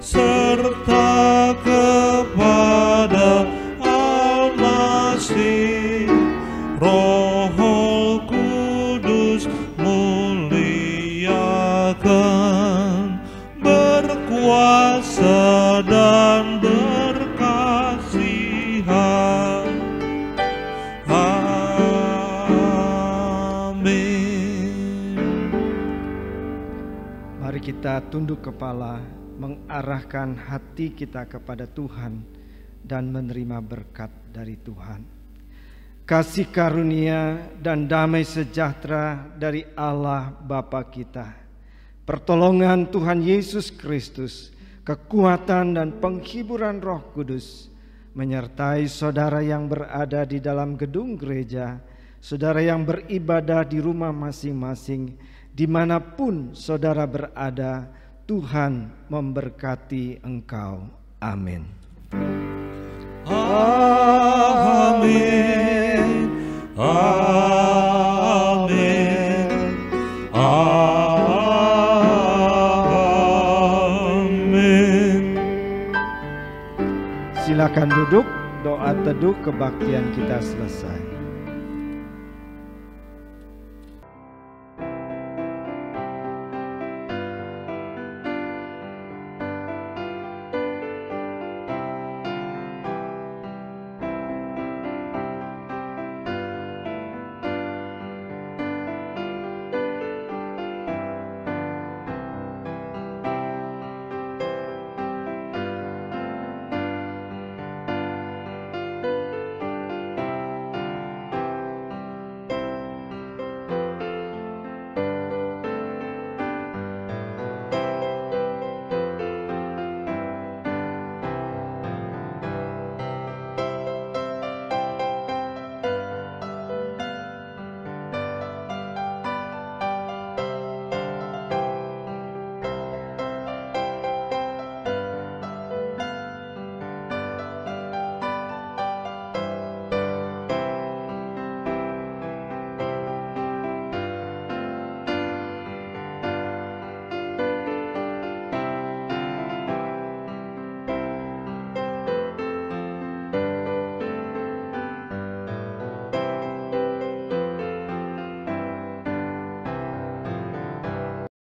serta kepada Al-Masih, Roh Kudus muliakan, berkuasa dan berkasihan. Amin. Mari kita tunduk kepala, mengarahkan hati kita kepada Tuhan dan menerima berkat dari Tuhan. Kasih karunia dan damai sejahtera dari Allah Bapa kita, pertolongan Tuhan Yesus Kristus, kekuatan dan penghiburan Roh Kudus menyertai saudara yang berada di dalam gedung gereja, saudara yang beribadah di rumah masing-masing, dimanapun saudara berada. Tuhan memberkati engkau. Amin. Amin. Amin. Silakan duduk, doa teduh kebaktian kita selesai.